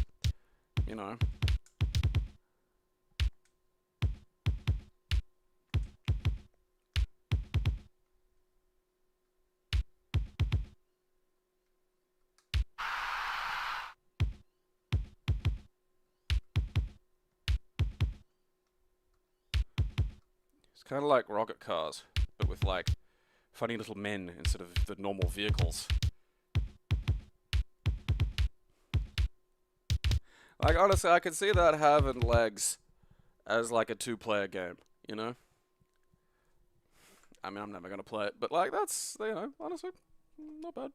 [SPEAKER 1] you know. It's kind of like rocket cars, but with, like, funny little men instead of the normal vehicles. Like, honestly, I could see that having legs as, like, a 2-player game, you know? I mean, I'm never gonna play it, but, like, that's, you know, honestly, not bad.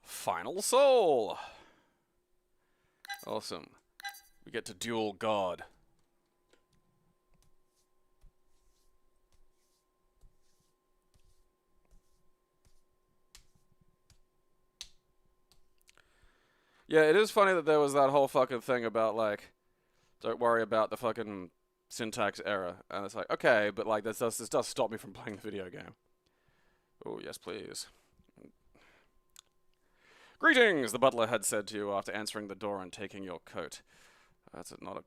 [SPEAKER 1] Final Soul! Awesome. We get to duel God. Yeah, it is funny that there was that whole fucking thing about, like, don't worry about the fucking syntax error. And it's like, okay, but, like, this does stop me from playing the video game. Oh, yes, please. Greetings, the butler had said to you after answering the door and taking your coat. That's not a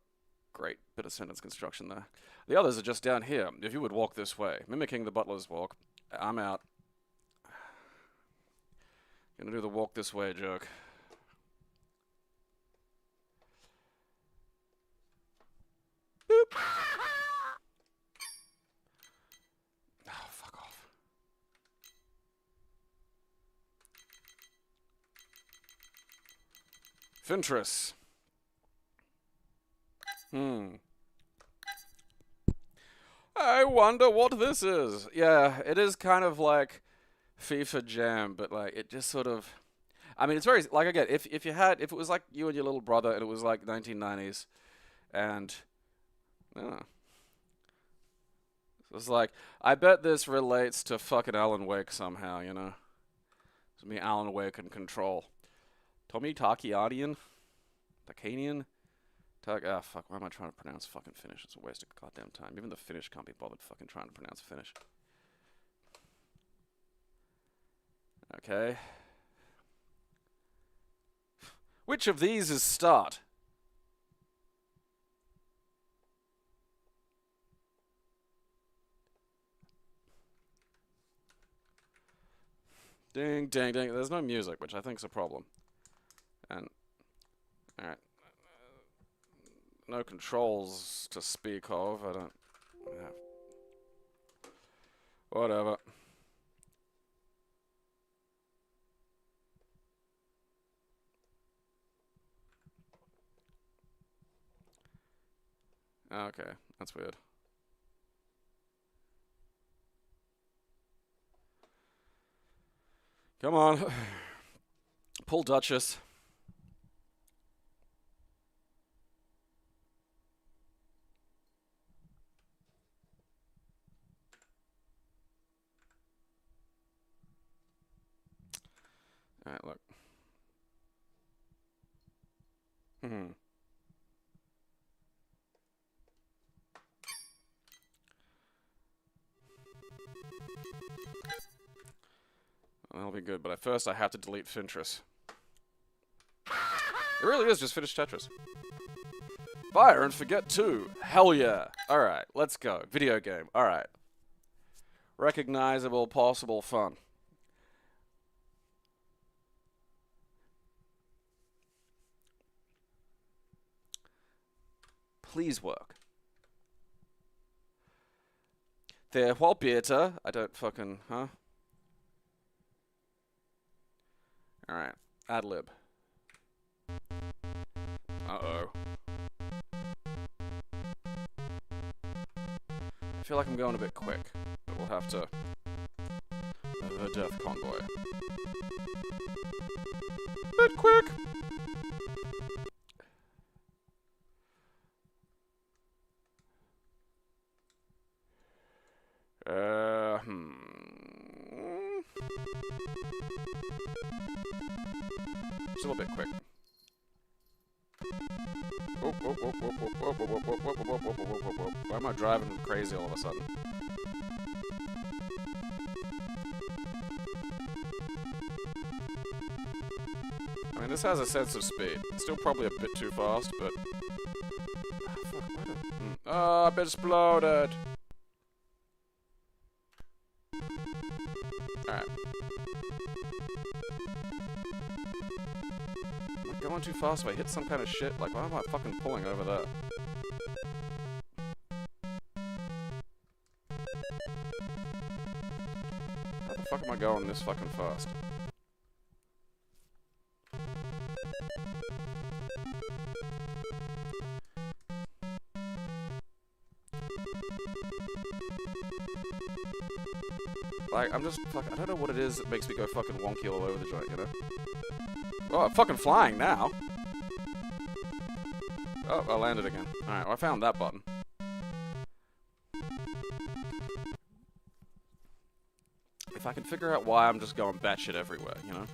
[SPEAKER 1] great bit of sentence construction there. The others are just down here. If you would walk this way. Mimicking the butler's walk. I'm out. Gonna do the walk this way joke. Boop. Oh, fuck off. Fintress. I wonder what this is. Yeah, it is kind of like FIFA Jam, but like it just sort of. I mean, it's very like again, if it was like you and your little brother, and it was like 1990s, and I don't know. It was like I bet this relates to fucking Alan Wake somehow, you know. It's me, Alan Wake, and Control. Tommy Takiadian, Takanian. Ah, fuck, why am I trying to pronounce fucking Finnish? It's a waste of goddamn time. Even the Finnish can't be bothered fucking trying to pronounce Finnish. Okay. Which of these is start? Ding, ding, ding. There's no music, which I think is a problem. And, alright. No controls to speak of. I don't. Yeah. Whatever. Okay, that's weird. Come on. Pull Duchess. Alright, look. That'll be good, but first I have to delete Fintress. It really is just finish Tetris. Fire and forget too. Hell yeah. Alright, let's go. Video game. Alright. Recognizable, possible fun. Please work. There, while beata. I don't fucking, huh? Alright, ad lib. Uh-oh. I feel like I'm going a bit quick, but we'll have to... The death convoy. Bit quick! Just a little bit quick. Why am I driving crazy all of a sudden? I mean, this has a sense of speed. It's still probably a bit too fast, but... fuck, why don't... Oh, I've exploded! Alright. Am I going too fast if I hit some kind of shit? Like, why am I fucking pulling over there? How the fuck am I going this fucking fast? Like, I'm just fucking... I don't know what it is that makes me go fucking wonky all over the joint, you know? Oh, I'm fucking flying now! Oh, I landed again. Alright, well, I found that button. If I can figure out why I'm just going batshit everywhere, you know?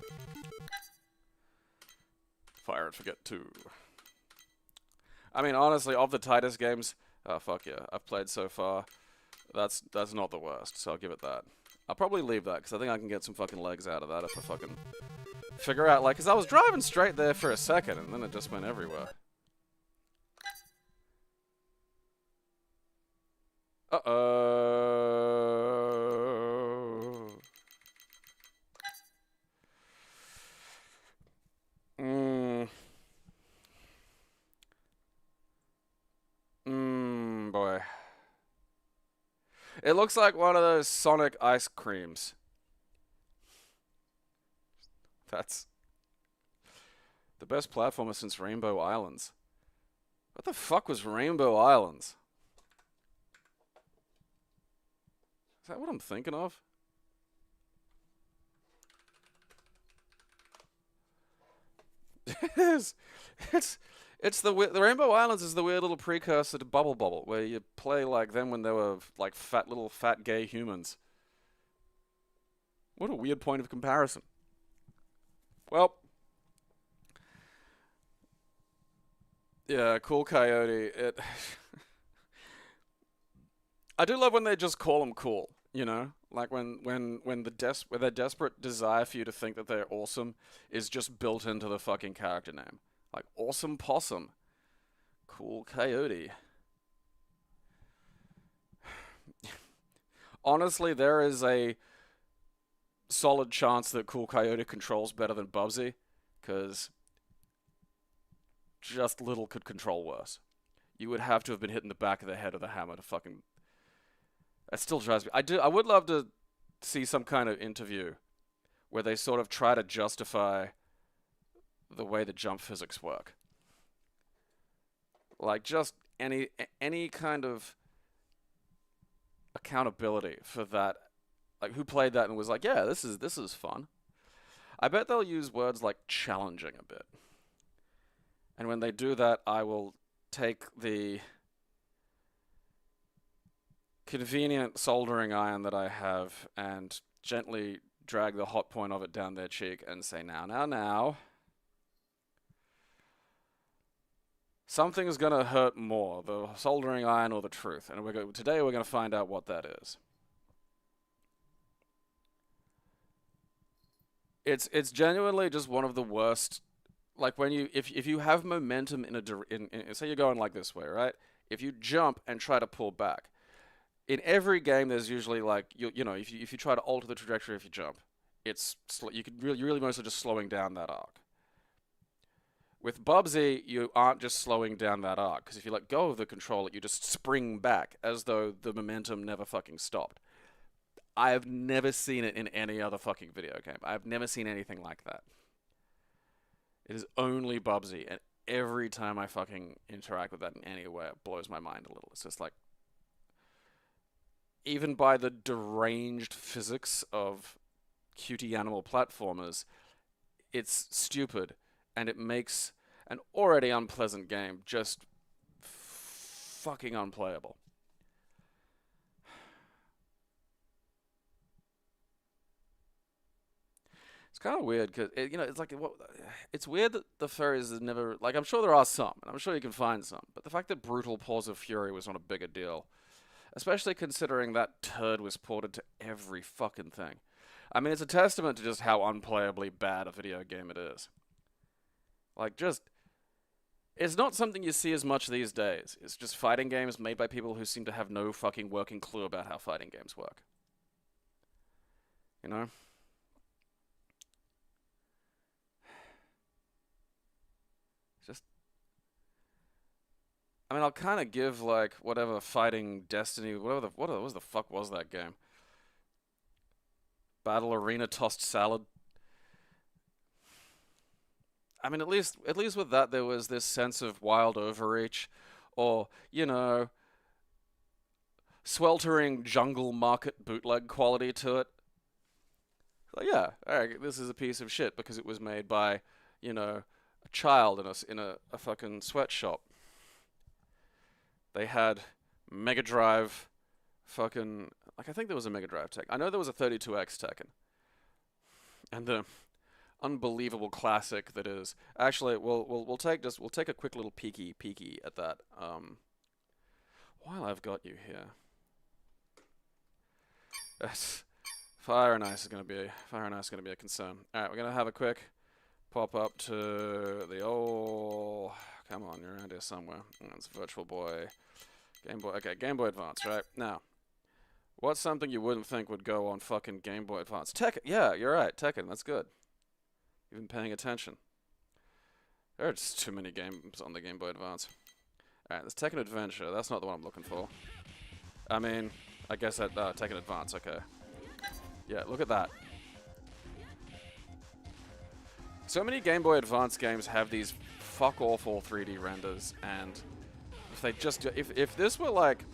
[SPEAKER 1] Fire and Forget 2. I mean, honestly, of the tightest games... Oh, fuck yeah. I've played so far. That's not the worst, so I'll give it that. I'll probably leave that, because I think I can get some fucking legs out of that if I fucking figure out, like, because I was driving straight there for a second, and then it just went everywhere. Uh-oh. Boy. It looks like one of those Sonic ice creams. That's the best platformer since Rainbow Islands. What the fuck was Rainbow Islands? Is that what I'm thinking of? It's the Rainbow Islands is the weird little precursor to Bubble Bobble, where you play like them when they were like fat gay humans. What a weird point of comparison. Well, yeah, Cool Coyote. I do love when they just call them cool. You know, like when their desperate desire for you to think that they're awesome is just built into the fucking character name. Like, Awesome Possum. Cool Coyote. Honestly, there is a solid chance that Cool Coyote controls better than Bubsy, because just Little could control worse. You would have to have been hit in the back of the head with a hammer to fucking... That still drives me... I would love to see some kind of interview where they sort of try to justify the way the jump physics work. Like, just any kind of accountability for that. Like, who played that and was like, yeah, this is fun. I bet they'll use words like challenging a bit. And when they do that, I will take the convenient soldering iron that I have and gently drag the hot point of it down their cheek and say, now. Something is going to hurt more, the soldering iron or the truth. And today we're going to find out what that is. It's genuinely just one of the worst. Like, when if you have momentum say you're going like this way, right? If you jump and try to pull back, in every game there's usually like you know if you try to alter the trajectory if you jump, you're really mostly just slowing down that arc. With Bubsy, you aren't just slowing down that arc, because if you let go of the controller, you just spring back as though the momentum never fucking stopped. I have never seen it in any other fucking video game. I've never seen anything like that. It is only Bubsy, and every time I fucking interact with that in any way, it blows my mind a little. It's just like, even by the deranged physics of cutie animal platformers, it's stupid, and it makes an already unpleasant game just fucking unplayable. It's kind of weird because it's like it's weird that the furries is never like. I'm sure there are some, and I'm sure you can find some, but the fact that Brutal Paws of Fury was not a bigger deal, especially considering that turd was ported to every fucking thing. I mean, it's a testament to just how unplayably bad a video game it is. Like, just it's not something you see as much these days. It's just fighting games made by people who seem to have no fucking working clue about how fighting games work. You know? Just, I mean, I'll kind of give like whatever Fighting Destiny, what the fuck was that game? Battle Arena Tossed Salad. I mean, at least with that there was this sense of wild overreach, or sweltering jungle market bootleg quality to it. Like, yeah, alright, this is a piece of shit because it was made by, a child in a fucking sweatshop. They had Mega Drive, fucking like I think there was a Mega Drive Tekken. I know there was a 32X Tekken, and the unbelievable classic that is actually we'll take a quick little peeky at that. While I've got you here, Fire and Ice is gonna be a concern. All right, we're gonna have a quick pop up to the old. Come on, you're around here somewhere. It's Virtual Boy, Game Boy. Okay, Game Boy Advance. Right now, what's something you wouldn't think would go on fucking Game Boy Advance? Tekken. Yeah, you're right. Tekken. That's good. You've been paying attention. There are just too many games on the Game Boy Advance. Alright, there's Tekken Adventure. That's not the one I'm looking for. I mean, I guess that Tekken Advance. Okay. Yeah, look at that. So many Game Boy Advance games have these fuck awful 3D renders, and if they just if this were like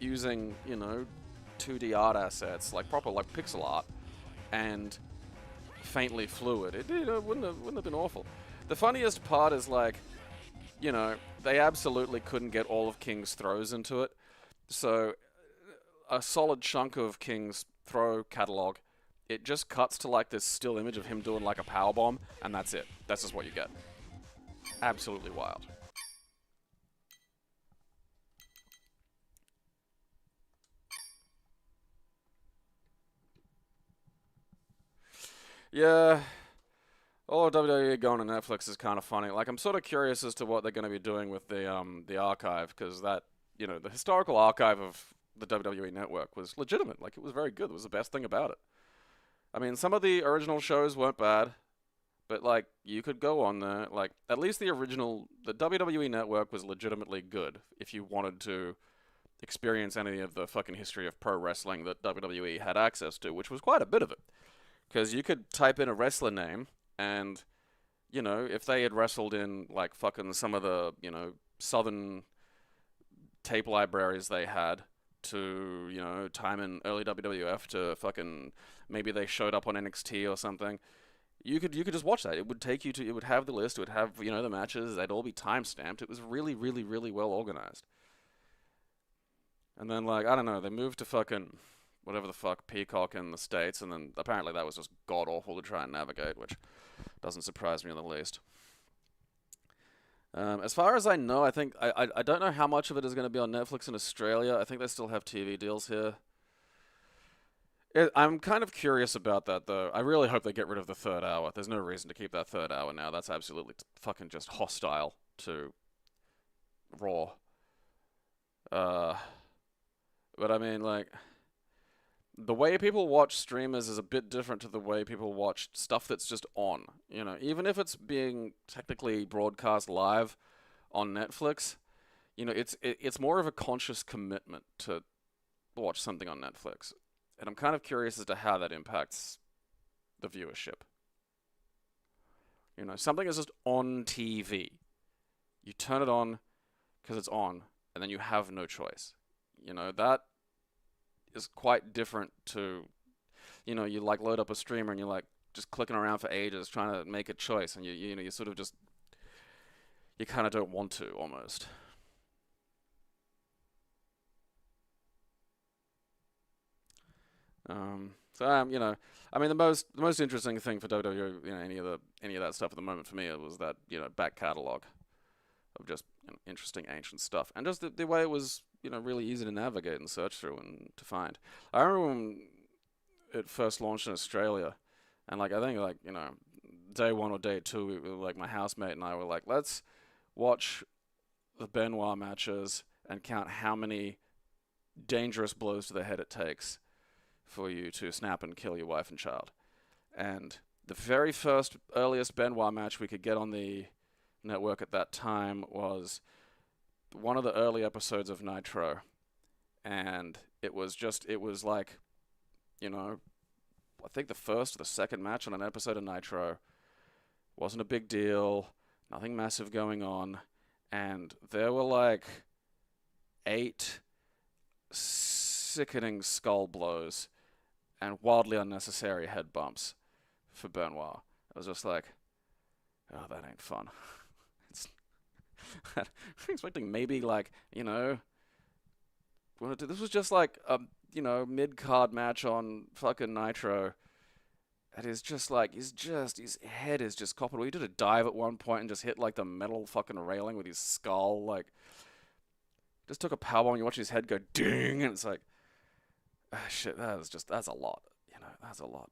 [SPEAKER 1] using 2D art assets, like proper like pixel art, and faintly fluid, it wouldn't have been awful. The funniest part is like, they absolutely couldn't get all of King's throws into it, so a solid chunk of King's throw catalog, it just cuts to like this still image of him doing like a power bomb, and that's it. That's just what you get. Absolutely wild. Yeah, all of WWE going to Netflix is kind of funny. Like, I'm sort of curious as to what they're going to be doing with the archive, because that the historical archive of the WWE Network was legitimate. Like, it was very good. It was the best thing about it. I mean, some of the original shows weren't bad, but like you could go on there. Like, at least the WWE Network was legitimately good if you wanted to experience any of the fucking history of pro wrestling that WWE had access to, which was quite a bit of it. Because you could type in a wrestler name, and, if they had wrestled in, like, fucking some of the, southern tape libraries they had to, time in early WWF to fucking, maybe they showed up on NXT or something, you could just watch that. It would take you to, it would have the list, it would have, the matches, they'd all be time-stamped. It was really, really, really well organized. And then, like, I don't know, they moved to fucking whatever the fuck, Peacock in the States, and then apparently that was just god-awful to try and navigate, which doesn't surprise me in the least. As far as I know, I think, I don't know how much of it is going to be on Netflix in Australia. I think they still have TV deals here. I'm kind of curious about that, though. I really hope they get rid of the third hour. There's no reason to keep that third hour now. That's absolutely fucking just hostile to Raw. But I mean, like, the way people watch streamers is a bit different to the way people watch stuff that's just on. Even if it's being technically broadcast live on Netflix, it's more of a conscious commitment to watch something on Netflix. And I'm kind of curious as to how that impacts the viewership. You know, something is just on TV. You turn it on because it's on, and then you have no choice. You know, that is quite different to, you know, you like load up a streamer and you're like just clicking around for ages trying to make a choice, and you know, you sort of just, you kind of don't want to almost. You know, I mean, the most interesting thing for WWE, you know, any of that stuff at the moment for me was that, you know, back catalog of just, you know, interesting ancient stuff, and just the way it was, you know, really easy to navigate and search through and to find. I remember when it first launched in Australia, and like I think like, you know, day one or day two, like my housemate and I were like, let's watch the Benoit matches and count how many dangerous blows to the head it takes for you to snap and kill your wife and child. And the very first, earliest Benoit match we could get on the network at that time was one of the early episodes of Nitro. And it was like, you know, I think the first or the second match on an episode of Nitro. Wasn't a big deal, nothing massive going on. And there were like 8 sickening skull blows and wildly unnecessary head bumps for Benoit. I was just like, oh, that ain't fun. I'm expecting maybe like, you know, this was just like a, you know, mid-card match on fucking Nitro. And it's just like, his head is just coppered. He did a dive at one point and just hit like the metal fucking railing with his skull. Like, just took a powerbomb. You watch his head go ding, and it's like, shit, that's a lot. You know, that's a lot.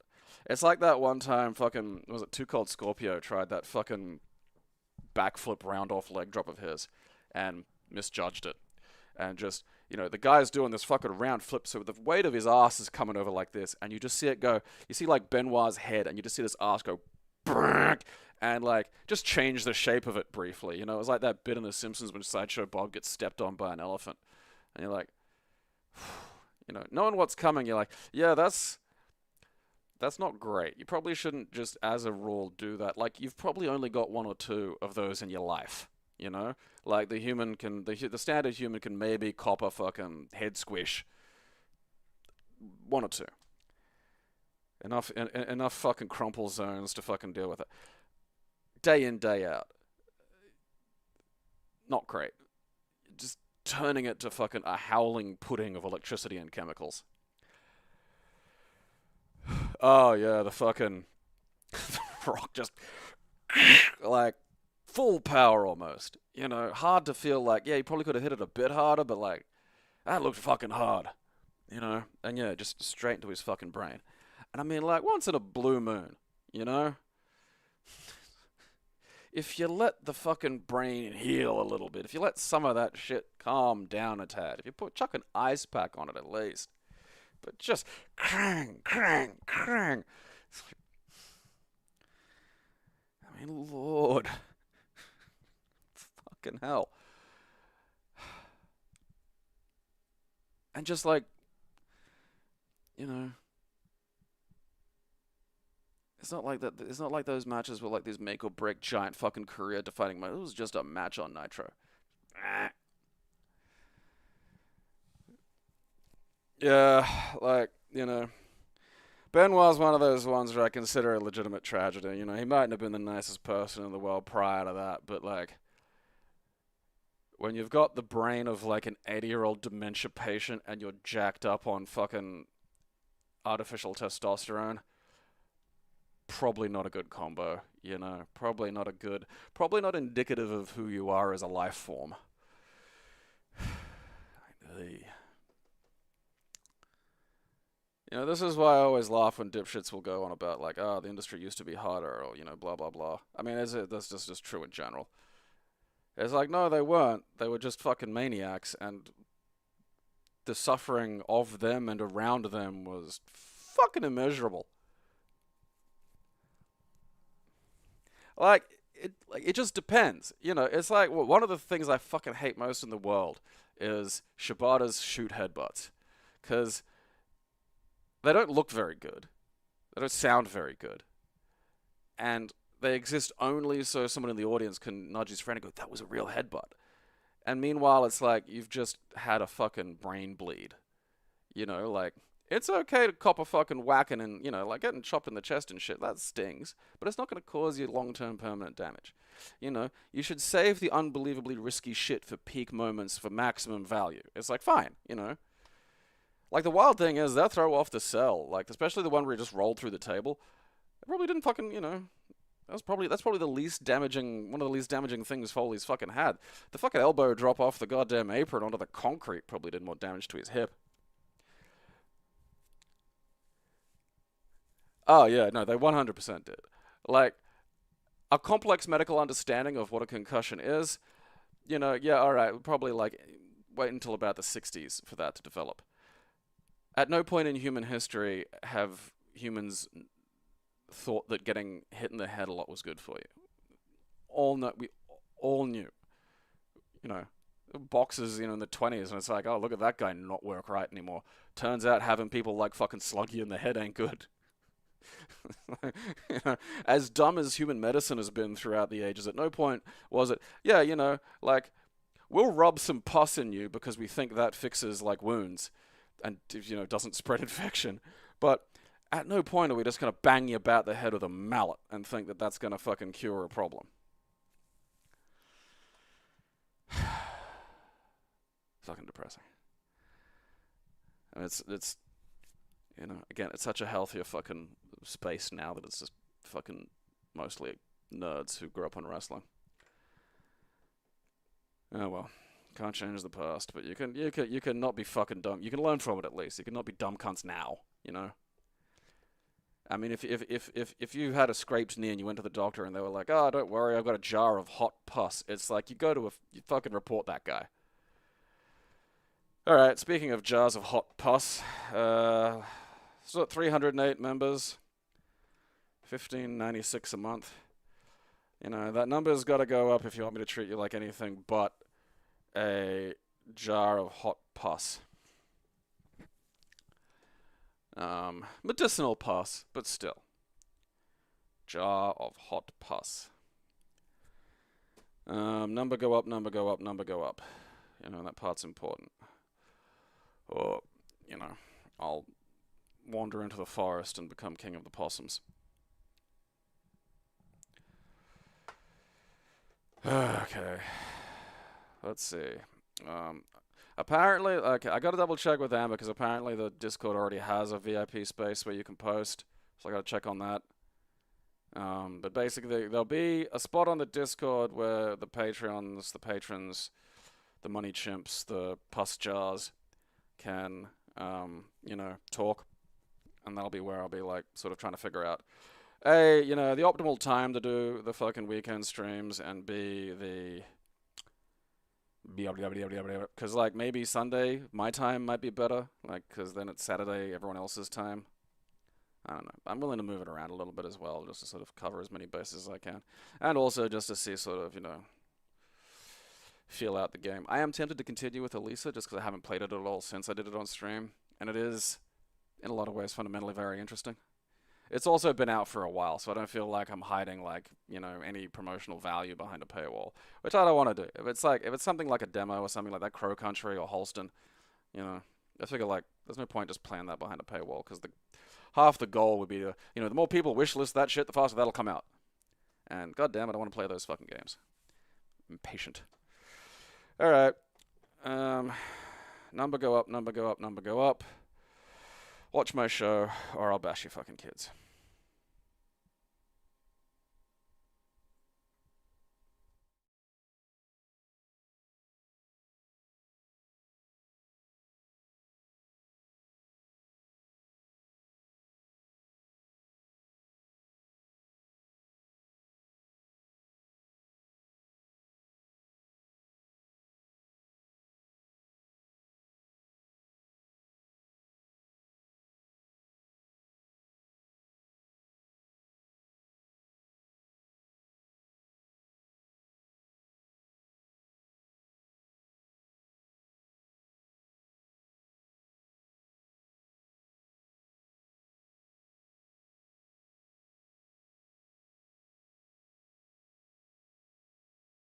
[SPEAKER 1] It's like that one time fucking, was it Too Cold Scorpio tried that fucking backflip round off leg drop of his and misjudged it. And just, you know, the guy's doing this fucking round flip, so the weight of his ass is coming over like this, and you just see it go, you see like Benoit's head, and you just see this ass go, and like, just change the shape of it briefly. You know, it was like that bit in The Simpsons when Sideshow Bob gets stepped on by an elephant. And you're like, you know, knowing what's coming, you're like, yeah, that's not great. You probably shouldn't just, as a rule, do that. Like, you've probably only got 1 or 2 of those in your life, you know? Like, the standard human can maybe cop a fucking head squish. 1 or 2. Enough fucking crumple zones to fucking deal with it. Day in, day out. Not great. Just turning it to fucking a howling pudding of electricity and chemicals. Oh, yeah, the fucking the rock just like full power almost. You know, hard to feel like, yeah, you probably could have hit it a bit harder, but like, that looked fucking hard. You know? And yeah, just straight into his fucking brain. And I mean, like, once in a blue moon, you know? If you let the fucking brain heal a little bit, if you let some of that shit calm down a tad, if you chuck an ice pack on it at least, but just crang, crang, crang. I mean, Lord. Fucking hell. And just like, you know, it's not like that. It's not like those matches were like these make or break giant fucking career defining matches. It was just a match on Nitro. Yeah, like, you know, Benoit's one of those ones where I consider a legitimate tragedy. You know, he mightn't have been the nicest person in the world prior to that, but like, when you've got the brain of like an 80-year-old dementia patient and you're jacked up on fucking artificial testosterone, probably not a good combo, you know, probably not indicative of who you are as a life form. You know, this is why I always laugh when dipshits will go on about like, oh, the industry used to be harder, or, you know, blah, blah, blah. I mean, that's just true in general. It's like, no, they weren't. They were just fucking maniacs, and the suffering of them and around them was fucking immeasurable. Like, it just depends. You know, it's like, well, one of the things I fucking hate most in the world is Shibata's shoot headbutts. Because they don't look very good. They don't sound very good. And they exist only so someone in the audience can nudge his friend and go, that was a real headbutt. And meanwhile, it's like you've just had a fucking brain bleed. You know, like, it's okay to cop a fucking whacking and, you know, like getting chopped in the chest and shit. That stings. But it's not going to cause you long-term permanent damage. You know, you should save the unbelievably risky shit for peak moments for maximum value. It's like, fine, you know. Like, the wild thing is, they'll throw off the cell. Like, especially the one where he just rolled through the table. It probably didn't fucking, you know. That's probably the least damaging, one of the least damaging things Foley's fucking had. The fucking elbow drop off the goddamn apron onto the concrete probably did more damage to his hip. Oh yeah, no, they 100% did. Like, a complex medical understanding of what a concussion is, you know, yeah, all right, probably like wait until about the 60s for that to develop. At no point in human history have humans thought that getting hit in the head a lot was good for you. We all knew, you know, boxers, you know, in the 20s, and it's like, oh, look at that guy not work right anymore. Turns out having people like fucking slug you in the head ain't good. You know, as dumb as human medicine has been throughout the ages, at no point was it, yeah, you know, like, we'll rub some pus in you because we think that fixes, like, wounds and, you know, doesn't spread infection. But at no point are we just going to bang you about the head with a mallet and think that that's going to fucking cure a problem. Fucking depressing. And it's, you know, again, it's such a healthier fucking space now that it's just fucking mostly nerds who grew up on wrestling. Oh well, can't change the past, but you can not be fucking dumb. You can learn from it at least. You can not be dumb cunts now. You know. I mean, if you had a scraped knee and you went to the doctor and they were like, oh, don't worry, I've got a jar of hot pus. It's like you fucking report that guy. All right. Speaking of jars of hot pus, so 308 members, 15.96 a month. You know, that number's got to go up if you want me to treat you like anything but a jar of hot pus. Medicinal pus, but still. Jar of hot pus. Number go up, number go up, number go up. You know, that part's important. Or, you know, I'll wander into the forest and become king of the possums. Okay. Let's see. Apparently, okay, I gotta double check with Amber because apparently the Discord already has a VIP space where you can post, so I gotta check on that. But basically, there'll be a spot on the Discord where the patrons, the money chimps, the pus jars can, you know, talk, and that'll be where I'll be like sort of trying to figure out, A, you know, the optimal time to do the fucking weekend streams, and B, the because like maybe Sunday my time might be better, like because then it's Saturday everyone else's time. I don't know. I'm willing to move it around a little bit as well, just to sort of cover as many bases as I can, and also just to see sort of, you know, feel out the game. I am tempted to continue with Elisa just because I haven't played it at all since I did it on stream, and it is in a lot of ways fundamentally very interesting. It's also been out for a while, so I don't feel like I'm hiding, like, you know, any promotional value behind a paywall, which I don't want to do. If it's something like a demo or something like that, Crow Country or Holston, you know, I figure like there's no point just playing that behind a paywall because half the goal would be to, you know, the more people wishlist that shit, the faster that'll come out. And goddamn it, I want to play those fucking games. I'm impatient. All right, number go up, number go up, number go up. Watch my show, or I'll bash your fucking kids.